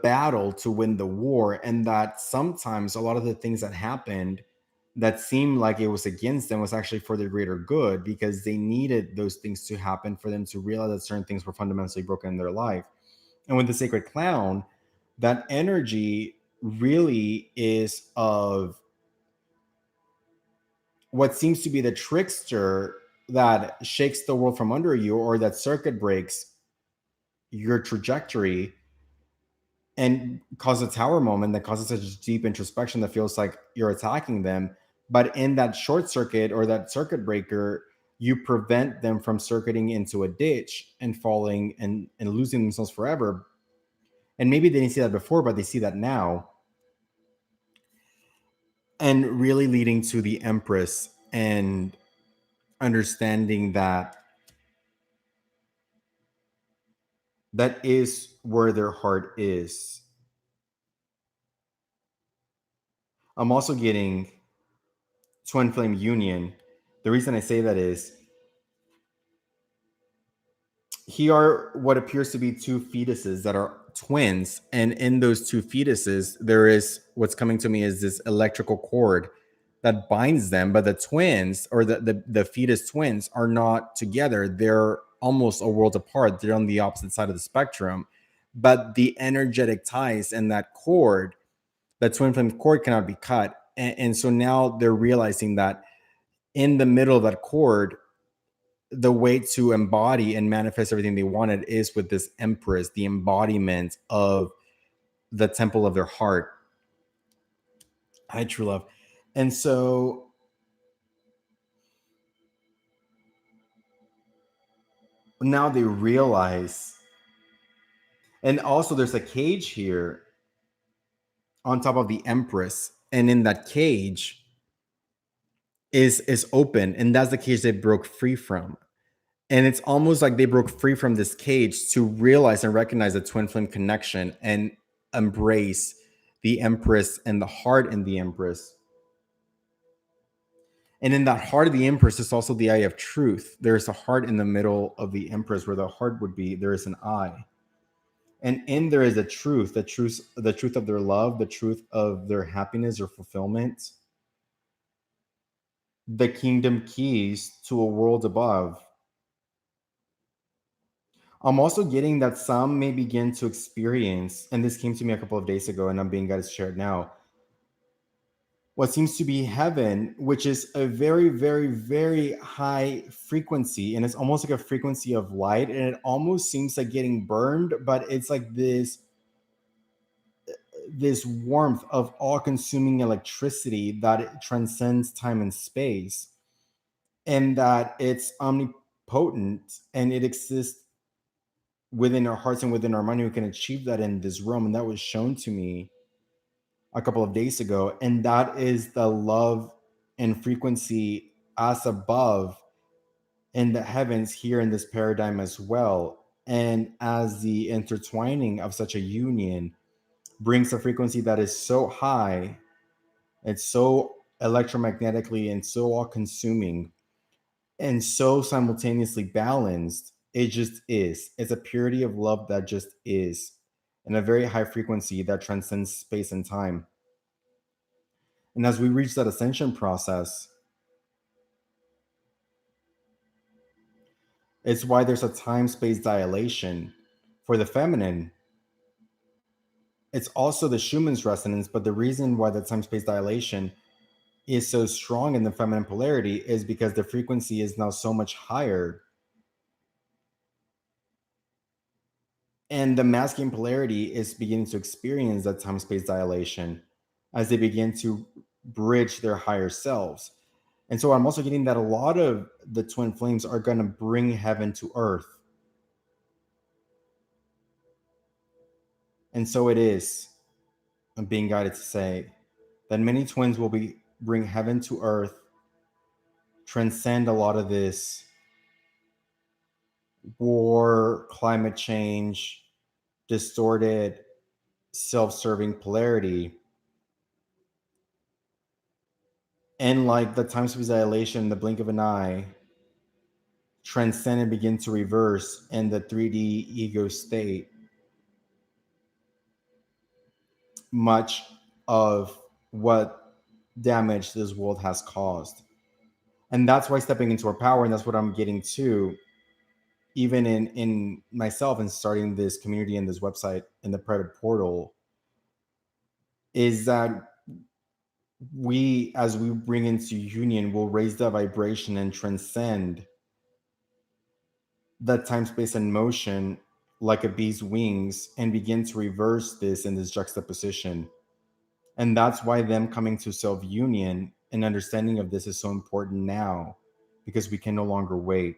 battle to win the war, and that sometimes a lot of the things that happened that seemed like it was against them was actually for their greater good, because they needed those things to happen for them to realize that certain things were fundamentally broken in their life. And with the sacred clown, that energy really is of what seems to be the trickster that shakes the world from under you, or that circuit breaks your trajectory and cause a tower moment that causes such deep introspection that feels like you're attacking them. But in that short circuit or that circuit breaker, you prevent them from circuiting into a ditch and falling and losing themselves forever. And maybe they didn't see that before, but they see that now. And really leading to the Empress and understanding that that is where their heart is. I'm also getting twin flame union. The reason I say that is here are what appears to be two fetuses that are twins, and in those two fetuses there is, what's coming to me is this electrical cord that binds them. But the twins, or the fetus twins, are not together. They're almost a world apart. They're on the opposite side of the spectrum, but the energetic ties in that cord, that twin flame cord, cannot be cut. And so now they're realizing that in the middle of that cord, the way to embody and manifest everything they wanted is with this Empress, the embodiment of the temple of their heart. I true love. And so now they realize, and also there's a cage here on top of the Empress, and in that cage is open, and that's the cage they broke free from. And it's almost like they broke free from this cage to realize and recognize the twin flame connection and embrace the Empress and the heart in the Empress. And in that heart of the Empress is also the eye of truth. There's a heart in the middle of the Empress where the heart would be. There is an eye. And in there is a truth, the truth of their love, the truth of their happiness or fulfillment, the kingdom keys to a world above. I'm also getting that some may begin to experience, and this came to me a couple of days ago, and I'm being guided to share it now, what seems to be heaven, which is a very, very, very high frequency. And it's almost like a frequency of light. And it almost seems like getting burned, but it's like this warmth of all-consuming electricity that it transcends time and space, and that it's omnipotent, and it exists within our hearts and within our mind. We can achieve that in this realm, and that was shown to me a couple of days ago. And that is the love and frequency as above in the heavens here in this paradigm as well. And as the intertwining of such a union brings a frequency that is so high, it's so electromagnetically and so all consuming and so simultaneously balanced. It just is. It's a purity of love that just is, and a very high frequency that transcends space and time. And as we reach that ascension process, it's why there's a time-space dilation for the feminine. It's also the Schumann's resonance, but the reason why the time-space dilation is so strong in the feminine polarity is because the frequency is now so much higher. And the masculine polarity is beginning to experience that time-space dilation as they begin to bridge their higher selves. And so I'm also getting that a lot of the twin flames are going to bring heaven to earth. And so it is, I'm being guided to say, that many twins will bring heaven to earth, transcend a lot of this war, climate change, distorted, self-serving polarity. And like the time space dilation, the blink of an eye, transcend and begin to reverse in the 3D ego state. Much of what damage this world has caused. And that's why stepping into our power, and that's what I'm getting to, even in myself and starting this community and this website in the private portal, is that we, as we bring into union, will raise the vibration and transcend that time, space, and motion like a bee's wings and begin to reverse this in this juxtaposition. And that's why them coming to self-union and understanding of this is so important now, because we can no longer wait.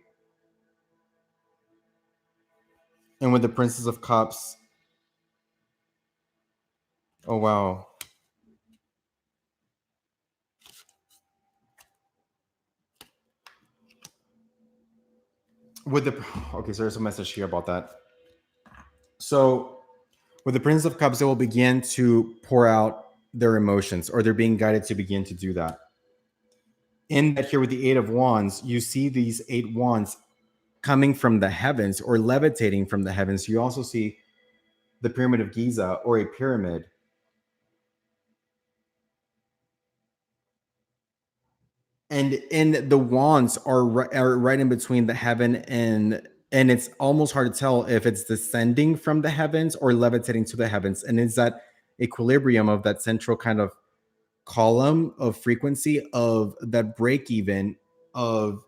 And with the Princess of Cups, oh wow. With the, okay, so there's a message here about that. So with the Prince of Cups, they will begin to pour out their emotions, or they're being guided to begin to do that. In that, here with the Eight of Wands, you see these 8 wands coming from the heavens or levitating from the heavens. You also see the Pyramid of Giza, or a pyramid. And the wands are right in between the heaven and it's almost hard to tell if it's descending from the heavens or levitating to the heavens. And it's that equilibrium of that central kind of column of frequency, of that break even, of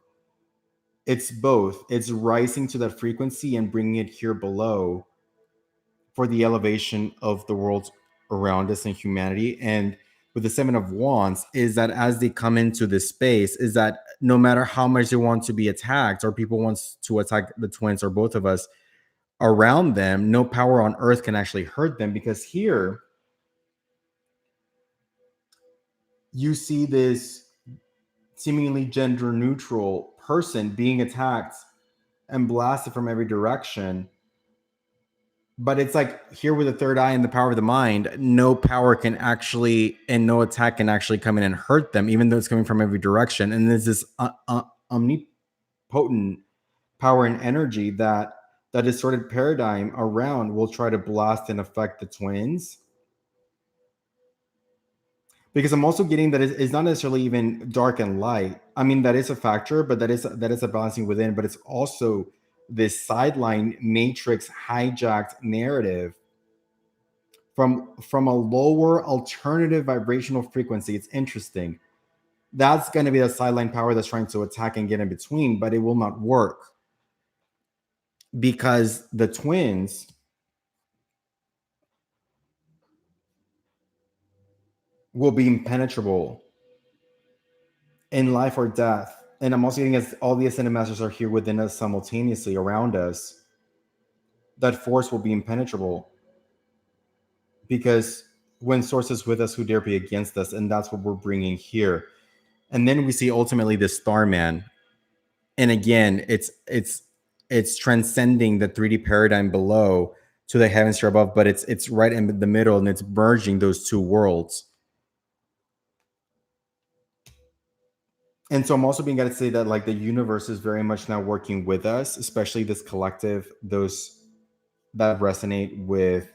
it's both. It's rising to that frequency and bringing it here below for the elevation of the world around us and humanity. And with the Seven of Wands is that as they come into this space, is that no matter how much they want to be attacked, or people want to attack the twins or both of us around them, no power on earth can actually hurt them, because here you see this seemingly gender neutral person being attacked and blasted from every direction. But it's like here with the third eye and the power of the mind, no power can actually, and no attack can actually come in and hurt them, even though it's coming from every direction. And there's this omnipotent power and energy that distorted paradigm around will try to blast and affect the twins. Because I'm also getting that it's not necessarily even dark and light. I mean, that is a factor, but that is a balancing within, but it's also this sideline matrix hijacked narrative from a lower alternative vibrational frequency. It's interesting. That's going to be the sideline power that's trying to attack and get in between, but it will not work, because the twins will be impenetrable in life or death. And I'm also getting, as all the ascended masters are here within us simultaneously around us, that force will be impenetrable, because when source is with us, who dare be against us? And that's what we're bringing here. And then we see ultimately the Starman. And again, it's transcending the 3D paradigm below to the heavens here above, but it's right in the middle, and it's merging those two worlds. And so I'm also being able to say that like the universe is very much now working with us, especially this collective, those that resonate with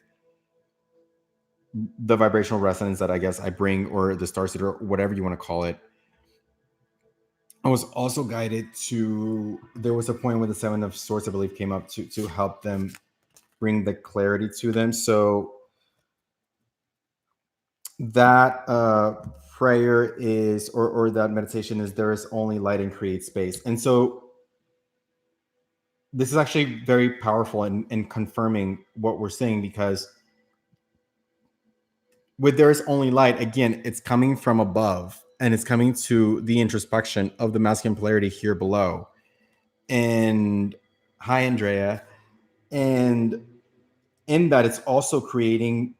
the vibrational resonance that I guess I bring, or the star seed, or whatever you want to call it. I was also guided to, there was a point where the Seven of Swords, I believe, came up to help them bring the clarity to them. So that prayer is, or that meditation is, there is only light and create space. And so this is actually very powerful in confirming what we're saying, because with there is only light, again, it's coming from above, and it's coming to the introspection of the masculine polarity here below. And hi, Andrea. And in that, it's also creating,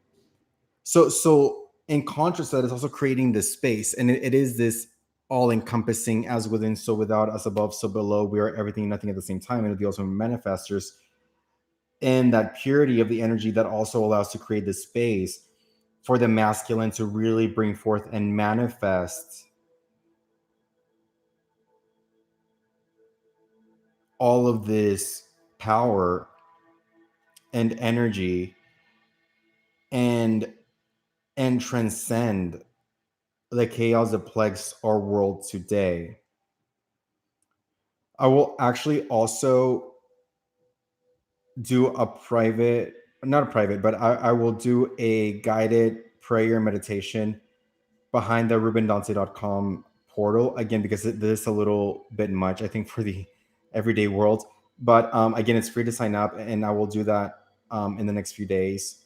so in contrast to that, it's also creating this space, and it is this all encompassing, as within so without, as above so below, we are everything and nothing at the same time. And the ultimate manifestors, and that purity of the energy that also allows to create this space for the masculine to really bring forth and manifest all of this power and energy, and transcend the chaos that plagues our world today. I will actually also do a private, not a private, but I will do a guided prayer meditation behind the rubendante.com portal, again, because this is a little bit much, I think, for the everyday world. But again, it's free to sign up, and I will do that in the next few days.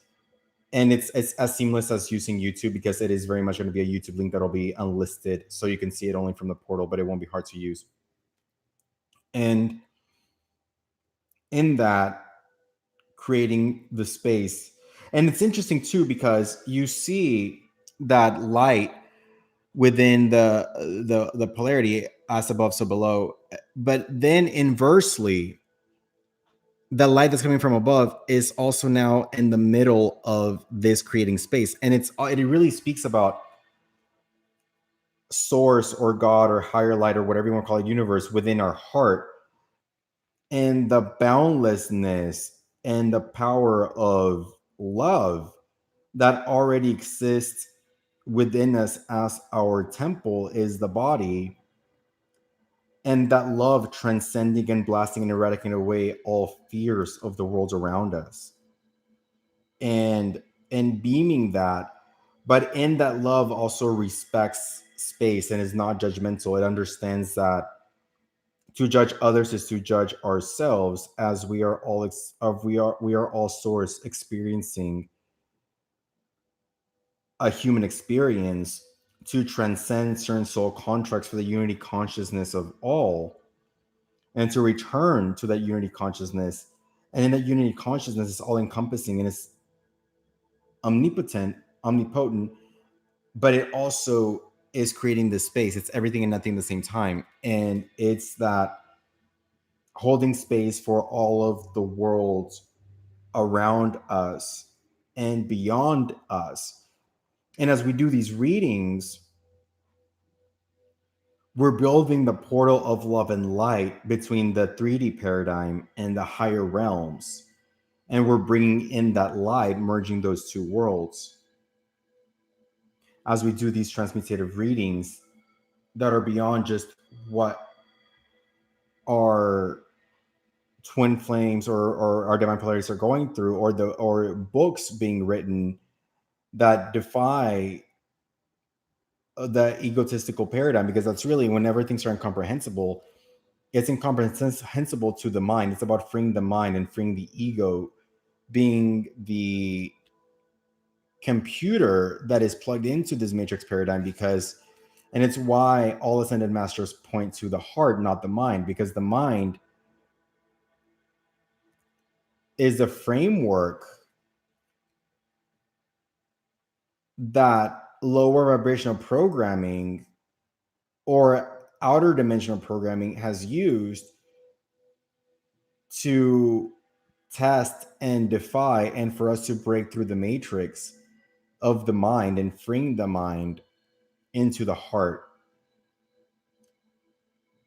And it's as seamless as using YouTube, because it is very much going to be a YouTube link that'll be unlisted, so you can see it only from the portal, but it won't be hard to use. And in that, creating the space. And it's interesting too, because you see that light within the polarity, as above so below, but then inversely, the light that's coming from above is also now in the middle of this creating space. And it really speaks about source, or God, or higher light, or whatever you want to call it, universe within our heart, and the boundlessness and the power of love that already exists within us, as our temple is the body, and that love transcending and blasting and eradicating away all fears of the world around us, and beaming that. But in that love also respects space and is not judgmental. It understands that to judge others is to judge ourselves, as we are all we are all source, experiencing a human experience to transcend certain soul contracts for the unity consciousness of all, and to return to that unity consciousness. And in that unity consciousness, is all encompassing, and it's omnipotent, omnipotent, but it also is creating this space. It's everything and nothing at the same time. And it's that holding space for all of the world around us and beyond us. And as we do these readings, we're building the portal of love and light between the 3D paradigm and the higher realms. And we're bringing in that light, merging those two worlds. As we do these transmutative readings that are beyond just what our twin flames, or our divine polarities are going through, or books being written that defy the egotistical paradigm, because that's really, whenever things are incomprehensible, it's incomprehensible to the mind. It's about freeing the mind and freeing the ego, being the computer that is plugged into this matrix paradigm. Because, and it's why all ascended masters point to the heart, not the mind, because the mind is the framework that lower vibrational programming, or outer dimensional programming, has used to test and defy, and for us to break through the matrix of the mind and freeing the mind into the heart.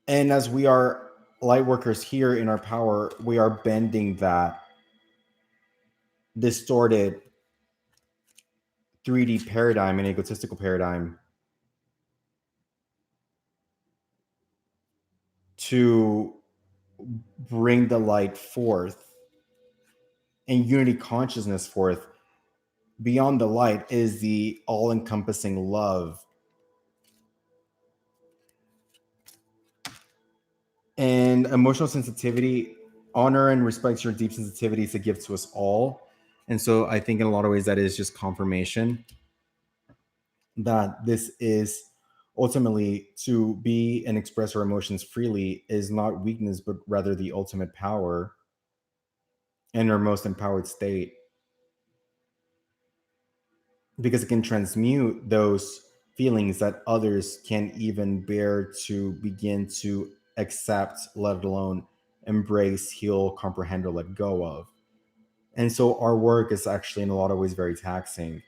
And as we are light workers here in our power, we are bending that distorted 3D paradigm, an egotistical paradigm, to bring the light forth and unity consciousness forth. Beyond the light is the all-encompassing love. And emotional sensitivity, honor and respect your deep sensitivity is a gift to us all. And so I think in a lot of ways that is just confirmation that this is ultimately to be and express our emotions freely is not weakness, but rather the ultimate power and our most empowered state, because it can transmute those feelings that others can't even bear to begin to accept, let alone embrace, heal, comprehend, or let go of. And so our work is actually in a lot of ways very taxing.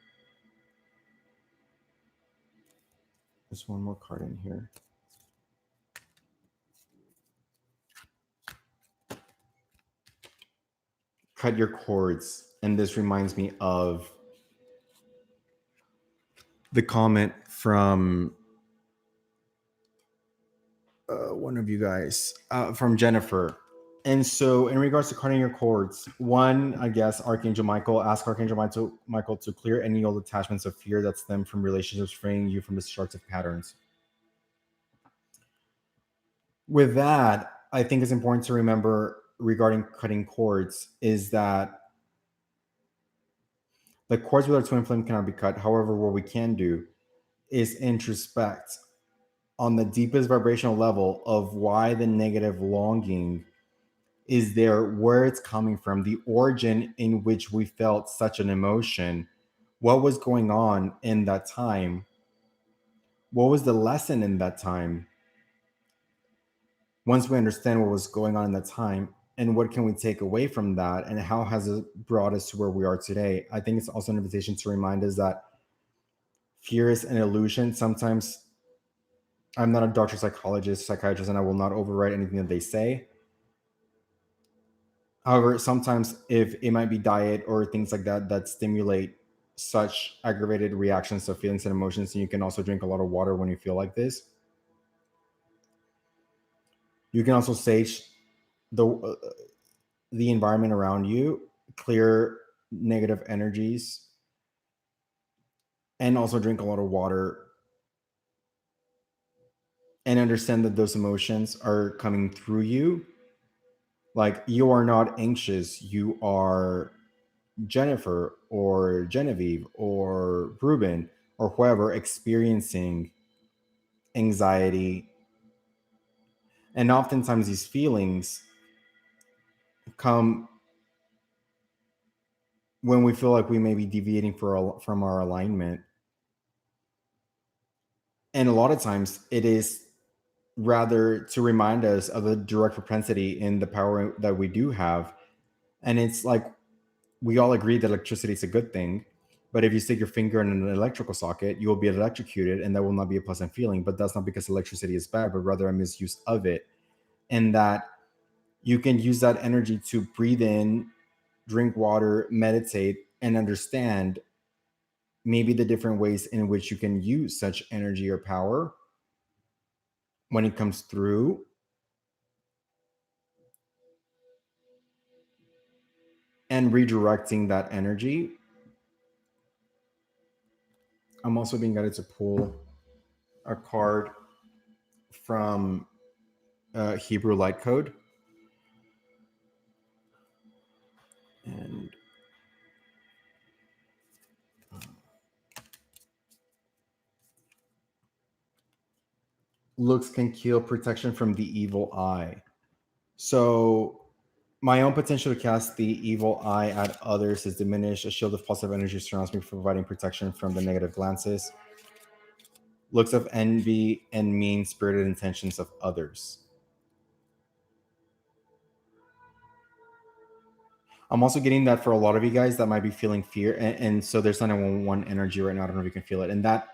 There's one more card in here. Cut your cords. And this reminds me of the comment from one of you guys, from Jennifer. And so in regards to cutting your cords, one, I guess, Archangel Michael, ask Archangel Michael to clear any old attachments of fear that stem from relationships, freeing you from destructive patterns. With that, I think it's important to remember regarding cutting cords is that the cords with our twin flame cannot be cut. However, what we can do is introspect on the deepest vibrational level of why the negative longing is there, where it's coming from, the origin in which we felt such an emotion, what was going on in that time, what was the lesson in that time. Once we understand what was going on in that time and what can we take away from that and how has it brought us to where we are today, I think it's also an invitation to remind us that fear is an illusion. Sometimes I'm not a doctor, psychologist, psychiatrist, and I will not overwrite anything that they say. However, sometimes if it might be diet or things like that that stimulate such aggravated reactions of feelings and emotions, and you can also drink a lot of water when you feel like this. You can also sage the environment around you, clear negative energies, and also drink a lot of water and understand that those emotions are coming through you. Like, you are not anxious, you are Jennifer or Genevieve or Ruben or whoever experiencing anxiety. And oftentimes these feelings come when we feel like we may be deviating from our alignment. And a lot of times it is rather to remind us of the direct propensity in the power that we do have. And it's like, we all agree that electricity is a good thing, but if you stick your finger in an electrical socket, you will be electrocuted, and that will not be a pleasant feeling. But that's not because electricity is bad, but rather a misuse of it. And that you can use that energy to breathe in, drink water, meditate, and understand maybe the different ways in which you can use such energy or power when it comes through. And redirecting that energy. I'm also being guided to pull a card from Hebrew Light Code. And looks can kill, protection from the evil eye. So my own potential to cast the evil eye at others is diminished. A shield of positive energy surrounds me, providing protection from the negative glances, looks of envy, and mean-spirited intentions of others. I'm also getting that for a lot of you guys that might be feeling fear. And so there's 911 energy right now. I don't know if you can feel it. And that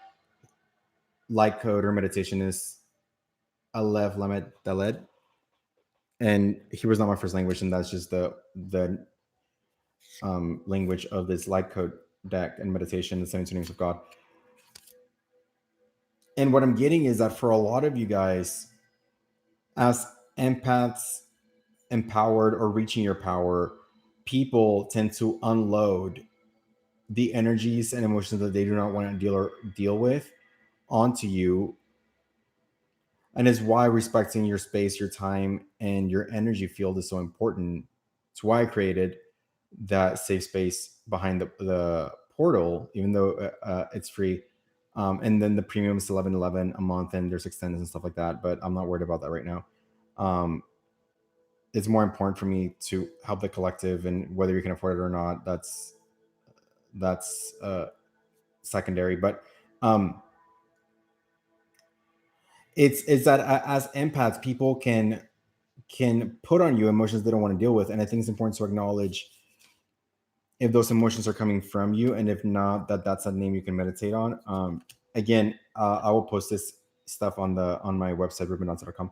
light code or meditation is Alev Lamed Daled. And Hebrew is not my first language, and that's just the language of this light code. deck and meditation, the 72 names of God. And what I'm getting is that for a lot of you guys, as empaths, empowered or reaching your power, people tend to unload the energies and emotions that they do not want to deal with onto you. And is why respecting your space, your time, and your energy field is so important. It's why I created that safe space behind the portal, even though it's free. And then the premium is $11.11 a month, and there's extendeds and stuff like that. But I'm not worried about that right now. It's more important for me to help the collective, and whether you can afford it or not, that's secondary. But it's that as empaths, people can put on you emotions they don't want to deal with, and I think it's important to acknowledge if those emotions are coming from you, and if not, that's a name you can meditate on. Again, I will post this stuff on my website, rubendanza.com.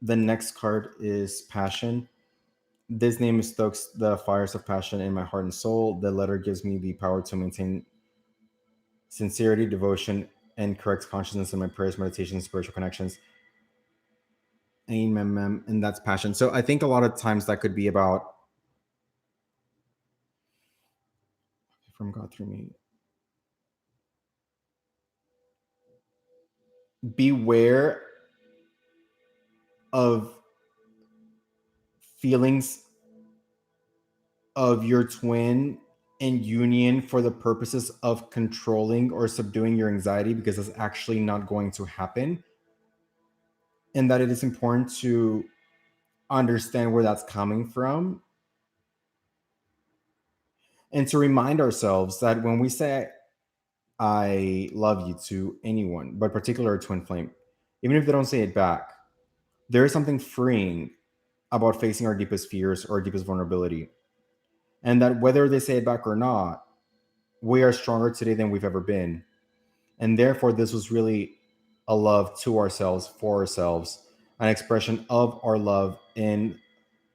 The next card is passion. This name stokes the fires of passion in my heart and soul. The letter gives me the power to maintain sincerity, devotion, and correct consciousness in my prayers, meditations, spiritual connections. Amen. And that's passion. So I think a lot of times that could be about, from God through me, beware of feelings of your twin in union for the purposes of controlling or subduing your anxiety, because it's actually not going to happen. And that it is important to understand where that's coming from, and to remind ourselves that when we say I love you to anyone, but particularly a twin flame, even if they don't say it back, there is something freeing about facing our deepest fears or deepest vulnerability. And that whether they say it back or not, we are stronger today than we've ever been. And therefore, this was really a love to ourselves, for ourselves, an expression of our love in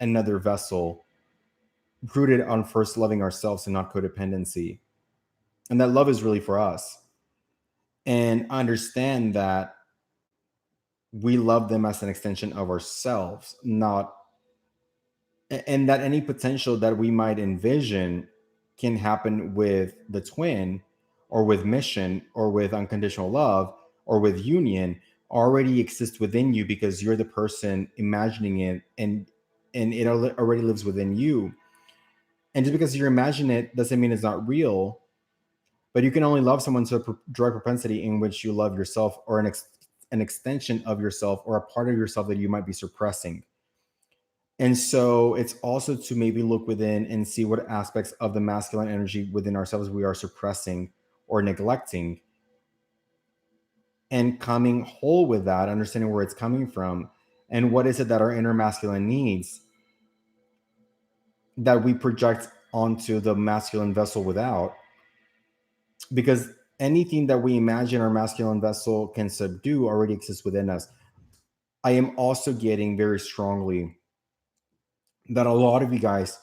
another vessel, rooted on first loving ourselves and not codependency. And that love is really for us. And understand that we love them as an extension of ourselves, not, and that any potential that we might envision can happen with the twin, or with mission, or with unconditional love, or with union, already exists within you, because you're the person imagining it, and it already lives within you. And just because you imagine it doesn't mean it's not real. But you can only love someone to a direct propensity in which you love yourself, or an extension of yourself, or a part of yourself that you might be suppressing. And so it's also to maybe look within and see what aspects of the masculine energy within ourselves we are suppressing or neglecting, and coming whole with that, understanding where it's coming from, and what is it that our inner masculine needs that we project onto the masculine vessel without. Because anything that we imagine our masculine vessel can subdue already exists within us. I am also getting very strongly that a lot of you guys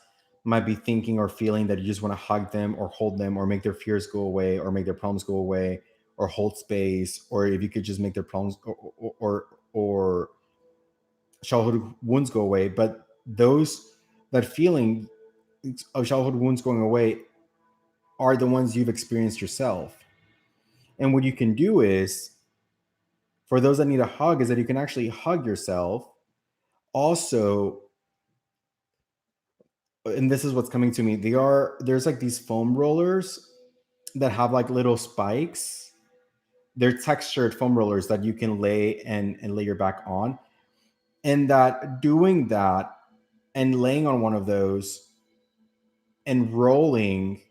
might be thinking or feeling that you just want to hug them, or hold them, or make their fears go away, or make their problems go away, or hold space, or if you could just make their problems or childhood wounds go away. But that feeling of childhood wounds going away are the ones you've experienced yourself. And what you can do is, for those that need a hug, is that you can actually hug yourself. Also, and this is what's coming to me, there's like these foam rollers that have like little spikes. They're textured foam rollers that you can lay and lay your back on. And that doing that and laying on one of those and rolling,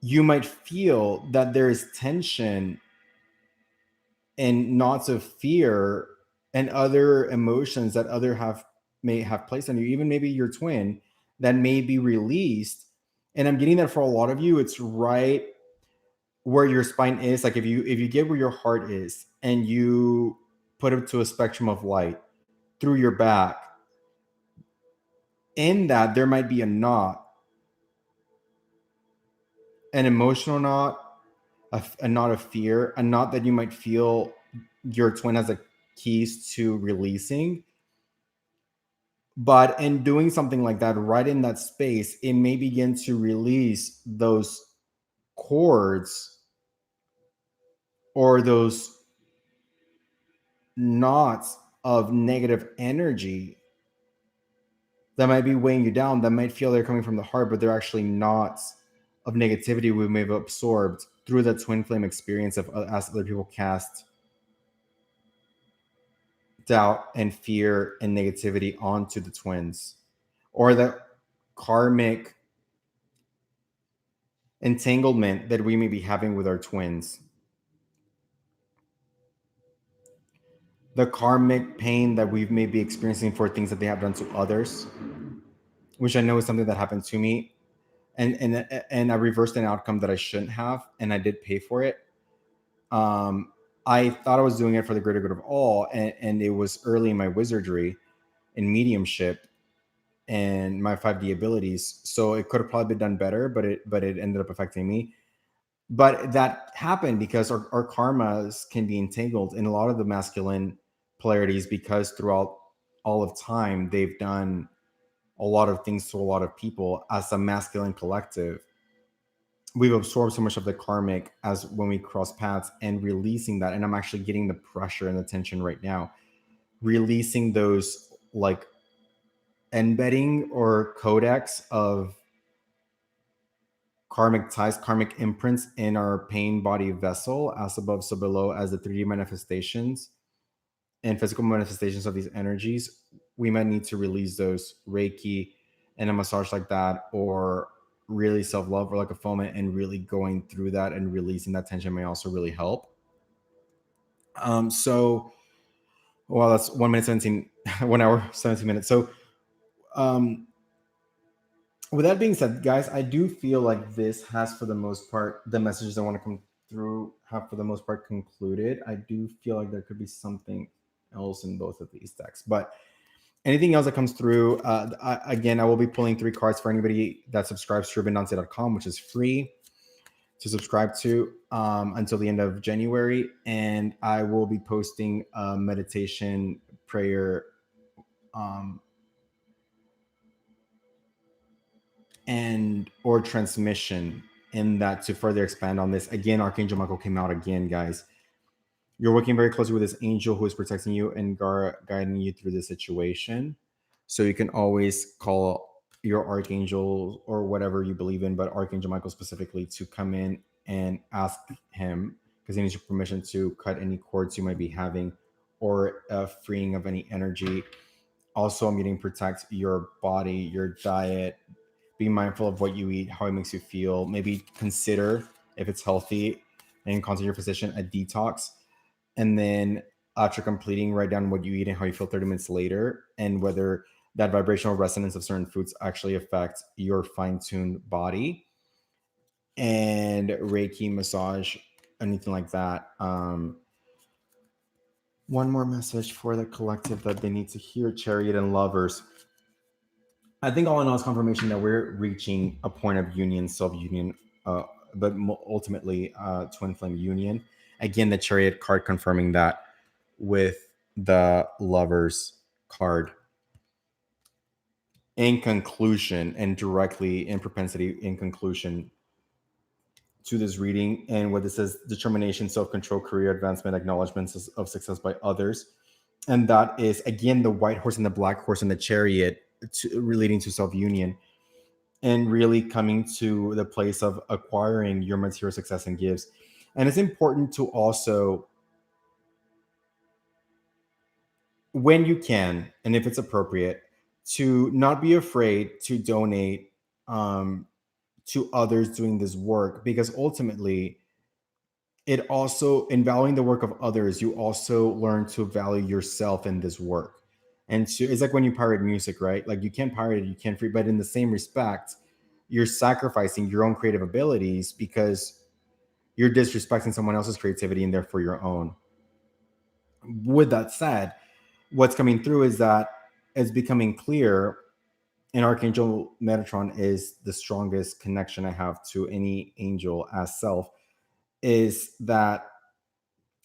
you might feel that there is tension and knots of fear and other emotions that may have placed on you, even maybe your twin, that may be released. And I'm getting that for a lot of you, it's right where your spine is. Like if you get where your heart is and you put it to a spectrum of light through your back, in that there might be a knot an emotional knot, a knot of fear, a knot that you might feel your twin has the keys to releasing. But in doing something like that, right in that space, it may begin to release those cords or those knots of negative energy that might be weighing you down, that might feel they're coming from the heart, but they're actually knots of negativity we may have absorbed through the twin flame experience of as other people cast doubt and fear and negativity onto the twins, or the karmic entanglement that we may be having with our twins, the karmic pain that we may be experiencing for things that they have done to others, which I know is something that happened to me, and I reversed an outcome that I shouldn't have, and I did pay for it. I thought I was doing it for the greater good of all, and it was early in my wizardry and mediumship and my 5D abilities, so it could have probably been done better, but it ended up affecting me. But that happened because our karmas can be entangled in a lot of the masculine polarities, because throughout all of time they've done a lot of things to a lot of people as a masculine collective. We've absorbed so much of the karmic as when we cross paths, and releasing that, and I'm actually getting the pressure and the tension right now, releasing those like embedding or codex of karmic ties, karmic imprints in our pain body vessel, as above, so below, as the 3D manifestations and physical manifestations of these energies. We might need to release those Reiki and a massage like that, or really self-love, or like a foment, and really going through that and releasing that tension may also really help. So well, that's 1 minute 17 1 hour 17 minutes. So with that being said, guys, I do feel like this has, for the most part, the messages I want to come through have, for the most part, concluded. I do feel like there could be something else in both of these decks, but anything else that comes through, again, I will be pulling 3 cards for anybody that subscribes to rubendancy.com, which is free to subscribe to until the end of January. And I will be posting a meditation prayer and or transmission in that, to further expand on this. Again, Archangel Michael came out again, guys. You're working very closely with this angel who is protecting you and guiding you through this situation. So you can always call your archangel or whatever you believe in, but Archangel Michael specifically, to come in and ask him, because he needs your permission to cut any cords you might be having, or freeing of any energy. Also, I'm getting protect your body, your diet. Be mindful of what you eat, how it makes you feel. Maybe consider, if it's healthy and constant your physician, a detox. And then after completing, write down what you eat and how you feel 30 minutes later, and whether that vibrational resonance of certain foods actually affect your fine-tuned body. And Reiki, massage, anything like that. One more message for the collective that they need to hear, Chariot and Lovers. I think all in all, it's confirmation that we're reaching a point of union, self-union, but ultimately twin flame union. Again, the Chariot card confirming that with the Lovers card. In conclusion, and directly in propensity, in conclusion to this reading, and what this says: determination, self-control, career advancement, acknowledgments of success by others. And that is, again, the white horse and the black horse and the Chariot, relating to self-union, and really coming to the place of acquiring your material success and gifts. And it's important to also, when you can, and if it's appropriate, to not be afraid to donate to others doing this work, because ultimately, it also, in valuing the work of others, you also learn to value yourself in this work. And so it's like when you pirate music, right? Like, you can't pirate it, you can't free, but in the same respect, you're sacrificing your own creative abilities because you're disrespecting someone else's creativity and therefore your own. With that said, what's coming through is that it's becoming clear And Archangel Metatron is the strongest connection I have to any angel as self, is that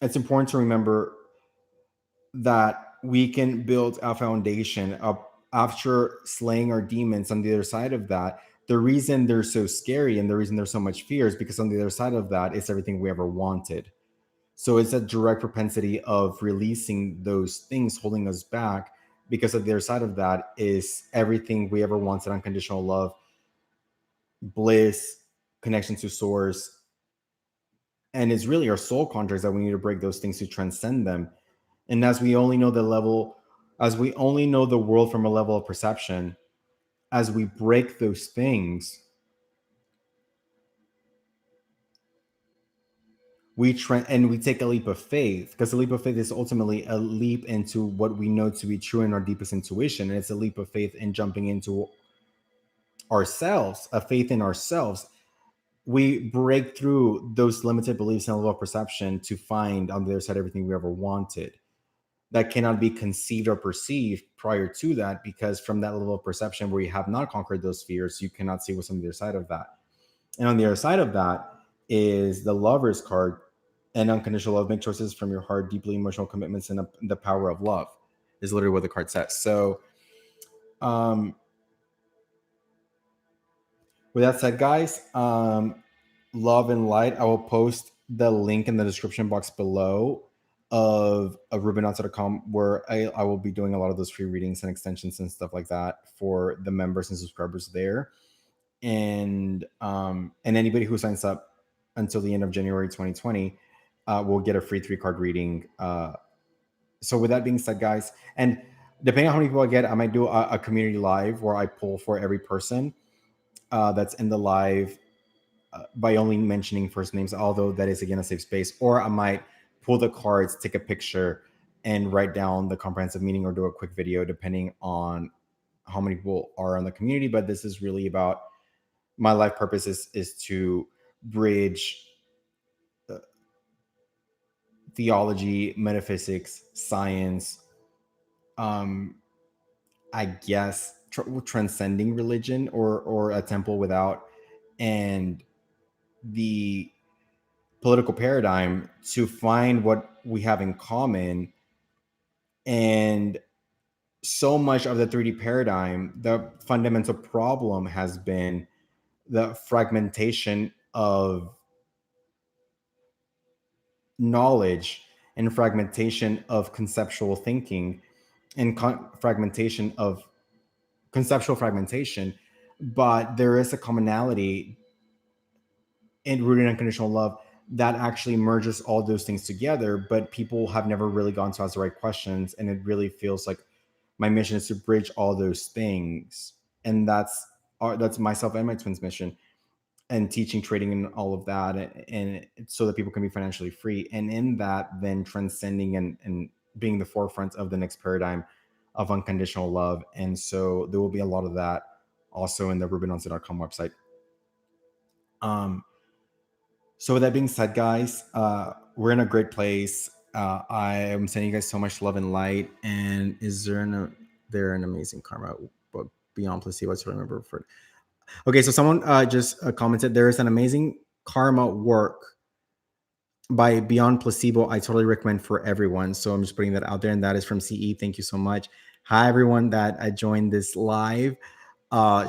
it's important to remember that we can build a foundation up after slaying our demons. On the other side of that, the reason they're so scary and the reason there's so much fear is because on the other side of that is everything we ever wanted. So it's a direct propensity of releasing those things holding us back, because at the other side of that is everything we ever wanted: unconditional love, bliss, connection to source. And it's really our soul contracts that we need to break those things to transcend them. And as we only know the level, as we only know the world from a level of perception, as we break those things, and we take a leap of faith, because a leap of faith is ultimately a leap into what we know to be true in our deepest intuition. And it's a leap of faith in jumping into ourselves, a faith in ourselves. We break through those limited beliefs and level of perception to find on the other side everything we ever wanted, that cannot be conceived or perceived prior to that, because from that level of perception where you have not conquered those fears, you cannot see what's on the other side of that. And on the other side of that is the Lover's card. And unconditional love: make choices from your heart, deeply emotional commitments, and the power of love, is literally what the card says. So um with that said, guys, love and light. I will post the link in the description box below of rubenauts.com, where I will be doing a lot of those free readings and extensions and stuff like that for the members and subscribers there. And anybody who signs up until the end of January 2020 will get a free 3-card reading. So with that being said, guys, and depending on how many people I get, I might do a community live where I pull for every person that's in the live, by only mentioning first names, although that is again a safe space. Or I might pull the cards, take a picture, and write down the comprehensive meaning, or do a quick video, depending on how many people are in the community. But this is really about my life purpose is to bridge theology, metaphysics, science, um, I guess transcending religion, or a temple without, and the political paradigm, to find what we have in common. And so much of the 3D paradigm, the fundamental problem has been the fragmentation of knowledge, and fragmentation of conceptual thinking, and fragmentation of conceptual fragmentation. But there is a commonality in rooted in unconditional love that actually merges all those things together. But people have never really gone to ask the right questions, and it really feels like my mission is to bridge all those things. And that's myself and my twins mission, and teaching trading and all of that, and so that people can be financially free. And in that, then transcending and being the forefront of the next paradigm of unconditional love. And so there will be a lot of that also in the rubenonce.com website. So with that being said, guys, we're in a great place. I am sending you guys so much love and light. And is there an amazing karma book beyond placebo to remember for? Okay, so someone just commented, there is an amazing karma work by Beyond Placebo. I totally recommend for everyone. So I'm just putting that out there, and that is from CE. Thank you so much. Hi, everyone that joined this live.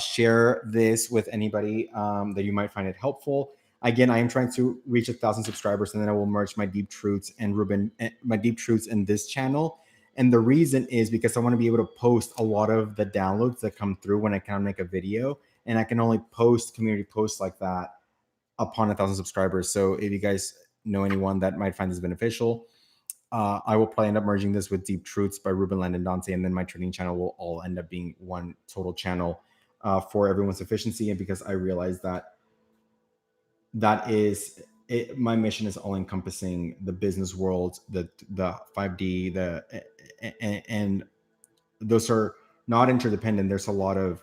Share this with anybody that you might find it helpful. Again, I am trying to reach 1,000 subscribers, and then I will merge my deep truths and my deep truths in this channel. And the reason is because I want to be able to post a lot of the downloads that come through when I can't make a video, and I can only post community posts like that upon 1,000 subscribers. So if you guys know anyone that might find this beneficial, I will probably end up merging this with Deep Truths by Ruben Land and Dante, and then my trading channel will all end up being one total channel for everyone's efficiency. And because I realize that is it, my mission is all encompassing the business world, the 5D, and those are not interdependent. There's a lot of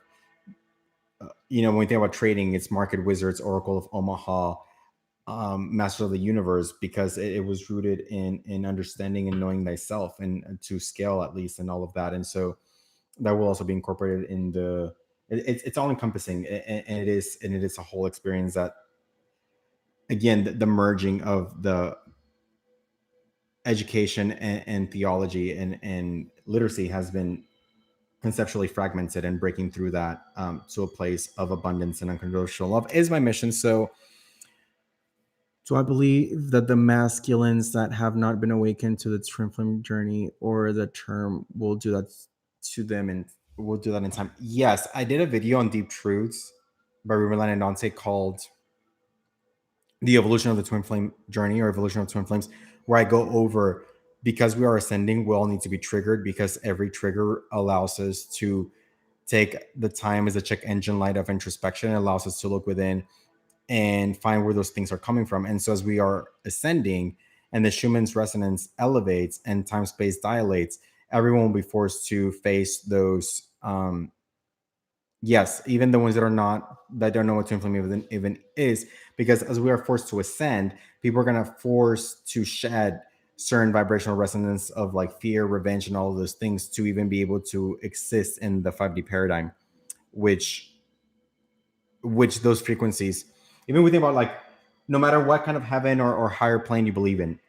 when we think about trading, it's Market Wizards, Oracle of Omaha, Master of the Universe, because it was rooted in understanding and knowing thyself, and to scale at least, and all of that. And so that will also be incorporated in the It's all encompassing, and it is a whole experience that, again, the merging of the education and theology and literacy has been conceptually fragmented, and breaking through that to a place of abundance and unconditional love is my mission. So I believe that the masculines that have not been awakened to the twin flame journey or the term will do that to them, and we'll do that in time. Yes, I did a video on Deep Truths by Ruben and Dante called The Evolution of the Twin Flame Journey, or Evolution of Twin Flames, where I go over, because we are ascending, we all need to be triggered, because every trigger allows us to take the time as a check engine light of introspection. It allows us to look within and find where those things are coming from. And so as we are ascending and the Schumann's resonance elevates and time space dilates, everyone will be forced to face those. Yes, even the ones that don't know what twin flame even is, because as we are forced to ascend, people are going to force to shed certain vibrational resonance of like fear, revenge, and all of those things to even be able to exist in the 5D paradigm, which those frequencies, even we think about, like, no matter what kind of heaven or higher plane you believe in,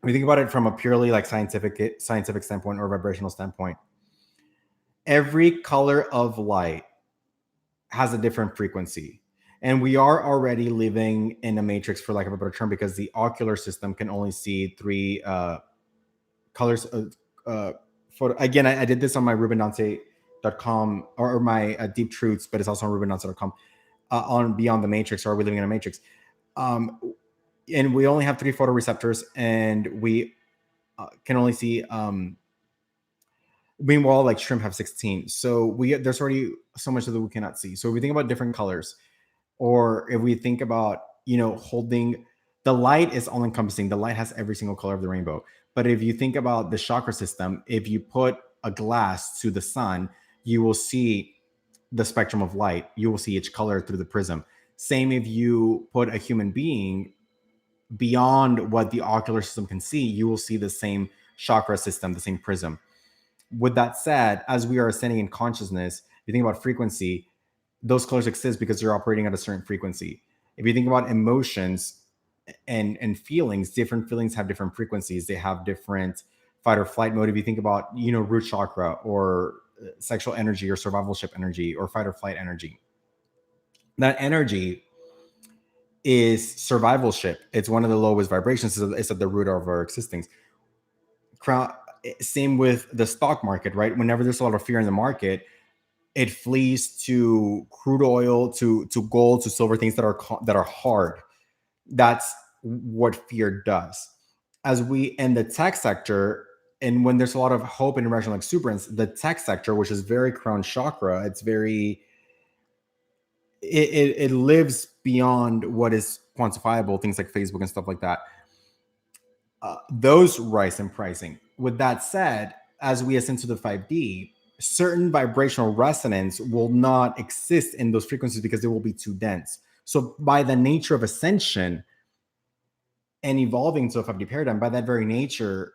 we think about it from a purely like scientific standpoint or vibrational standpoint, every color of light has a different frequency. And we are already living in a matrix, for lack of a better term, because the ocular system can only see three colors. Photo. Again, I did this on my rubendante.com or my Deep Truths, but it's also on rubendante.com on Beyond the Matrix, or Are We Living in a Matrix? And we only have 3 photoreceptors, and we can only see meanwhile, like shrimp have 16. So there's already so much that we cannot see. So if we think about different colors, or if we think about, holding, the light is all encompassing. The light has every single color of the rainbow. But if you think about the chakra system, if you put a glass to the sun, you will see the spectrum of light. You will see each color through the prism. Same if you put a human being beyond what the ocular system can see, you will see the same chakra system, the same prism. With that said, as we are ascending in consciousness, you think about frequency, those colors exist because you're operating at a certain frequency. If you think about emotions and feelings, different feelings have different frequencies. They have different fight or flight mode. If you think about, root chakra, or sexual energy, or survivalship energy, or fight or flight energy, that energy is survivalship. It's one of the lowest vibrations. It's at the root of our existence. Same with the stock market, right? Whenever there's a lot of fear in the market, it flees to crude oil, to gold, to silver, things that are hard. That's what fear does. As we in the tech sector, and when there's a lot of hope and irrational exuberance, the tech sector, which is very crown chakra, it's very, it lives beyond what is quantifiable, things like Facebook and stuff like that. Those rise in pricing. With that said, as we ascend to the 5D, certain vibrational resonance will not exist in those frequencies because they will be too dense. So by the nature of ascension and evolving to a 5D paradigm, by that very nature,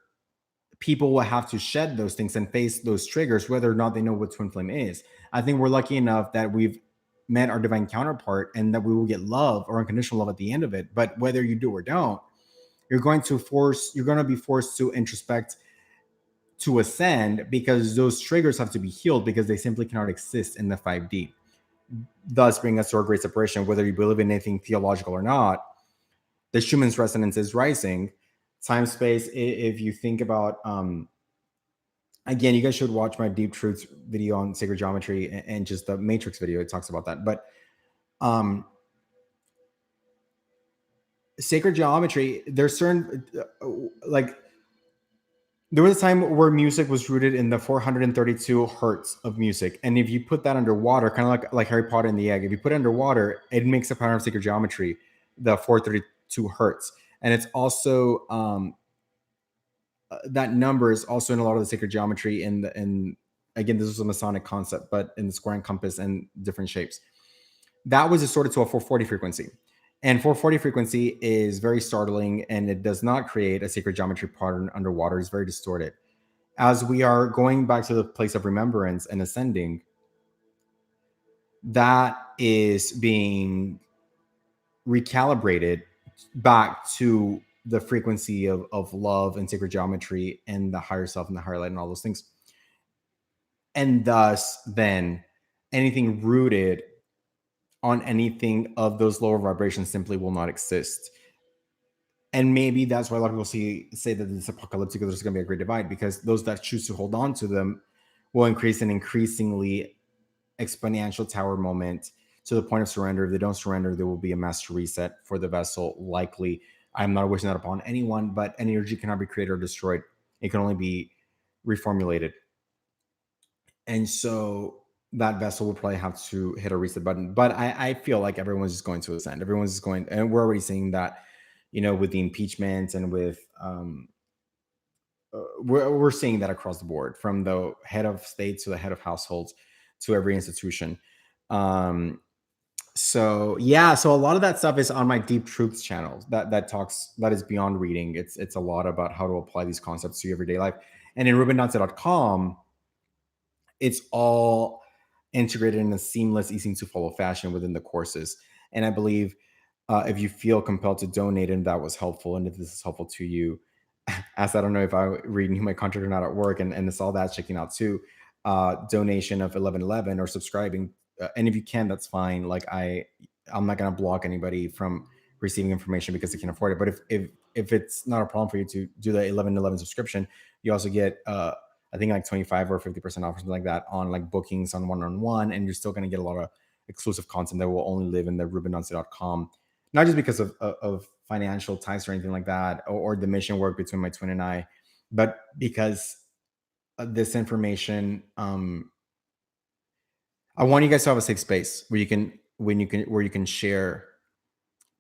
people will have to shed those things and face those triggers, whether or not they know what twin flame is. I think we're lucky enough that we've met our divine counterpart, and that we will get love or unconditional love at the end of it. But whether you do or don't, you're going to be forced to introspect, to ascend, because those triggers have to be healed, because they simply cannot exist in the 5D. Thus bring us to our great separation. Whether you believe in anything theological or not, the Schumann's resonance is rising. Time space, if you think about, again, you guys should watch my Deep Truths video on sacred geometry, and just the Matrix video. It talks about that. But sacred geometry, there's certain, like, there was a time where music was rooted in the 432 hertz of music. And if you put that underwater, kind of like Harry Potter and the egg, if you put it underwater, it makes a pattern of sacred geometry, the 432 hertz. And it's also, that number is also in a lot of the sacred geometry and again, this is a Masonic concept, but in the square and compass and different shapes. That was distorted to a 440 frequency. And 440 frequency is very startling, and it does not create a sacred geometry pattern underwater. It's very distorted. As we are going back to the place of remembrance and ascending, that is being recalibrated back to the frequency of love and sacred geometry and the higher self and the higher light and all those things. And thus, then anything rooted on anything of those lower vibrations simply will not exist. And maybe that's why a lot of people say that it's apocalyptic, there's going to be a great divide, because those that choose to hold on to them will increase an increasingly exponential tower moment to the point of surrender. If they don't surrender, there will be a master reset for the vessel, likely. I'm not wishing that upon anyone, but energy cannot be created or destroyed. It can only be reformulated. And so that vessel will probably have to hit a reset button. But I feel like everyone's just going to ascend. Everyone's just going, and we're already seeing that, with the impeachment and with we're seeing that across the board, from the head of state to the head of households to every institution. So yeah, so a lot of that stuff is on my Deep Truths channel that is beyond reading. It's a lot about how to apply these concepts to your everyday life. And in rubendance.com, it's all integrated in a seamless, easy to follow fashion within the courses. And I believe if you feel compelled to donate and that was helpful, and if this is helpful to you, as I don't know if I renew my contract or not at work, and it's all that checking out too, donation of 1111 or subscribing, and if you can, that's fine. Like I'm not going to block anybody from receiving information because they can afford it. But if it's not a problem for you to do the 1111 subscription, you also get I think like 25 or 50% off or something like that on like bookings on one-on-one, and you're still going to get a lot of exclusive content that will only live in the rubendance.com, not just because of financial ties or anything like that, or the mission work between my twin and I, but because this information, I want you guys to have a safe space where you can share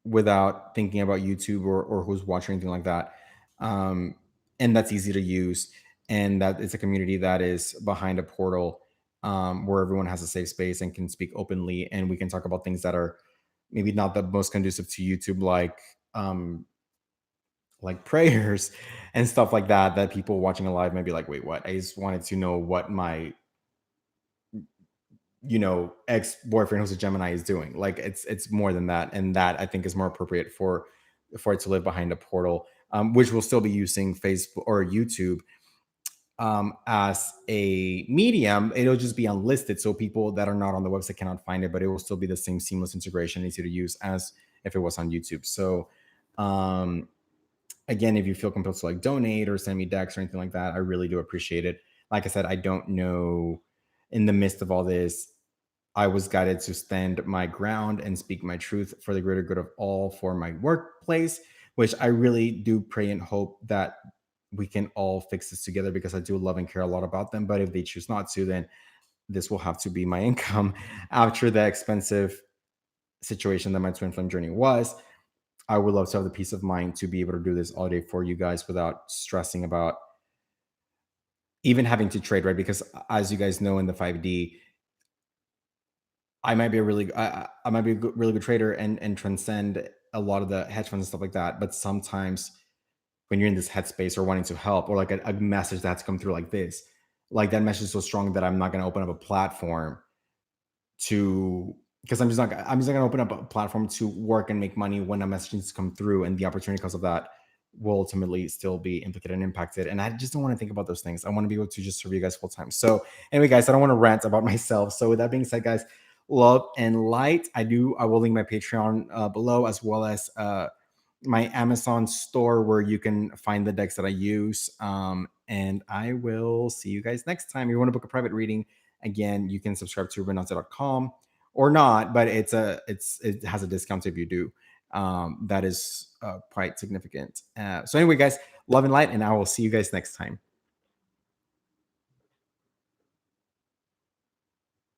without thinking about YouTube or who's watching, anything like that. And that's easy to use. And that it's a community that is behind a portal, where everyone has a safe space and can speak openly. And we can talk about things that are maybe not the most conducive to YouTube, like prayers and stuff like that people watching a live might be like, wait, what? I just wanted to know what my ex-boyfriend who's a Gemini is doing. Like it's more than that, and that I think is more appropriate for it to live behind a portal, which will still be using Facebook or YouTube as a medium. It'll just be unlisted, so people that are not on the website cannot find it, but it will still be the same seamless integration, easy to use as if it was on YouTube. So again, if you feel compelled to like donate or send me decks or anything like that, I really do appreciate it. Like I said, I don't know, in the midst of all this, I was guided to stand my ground and speak my truth for the greater good of all for my workplace, which I really do pray and hope that we can all fix this together, because I do love and care a lot about them. But if they choose not to, then this will have to be my income after the expensive situation that my twin flame journey was. I would love to have the peace of mind to be able to do this all day for you guys without stressing about even having to trade, right? Because as you guys know, in the 5D, I might be I might be a really good trader and transcend a lot of the hedge funds and stuff like that. But sometimes when you're in this headspace or wanting to help, or like a message that's come through like this, like that message is so strong that I'm not going to open up a platform to, because I'm just not going to open up a platform to work and make money when a message needs to come through, and the opportunity because of that will ultimately still be implicated and impacted. And I just don't want to think about those things. I want to be able to just serve you guys full time. So anyway, guys, I don't want to rant about myself. So with that being said, guys, love and light. I will link my Patreon below, as well as my Amazon store, where you can find the decks that I use. And I will see you guys next time. If you want to book a private reading, again, you can subscribe to rubendance.com or not, but it has a discount if you do. That is quite significant. So anyway, guys, love and light, and I will see you guys next time.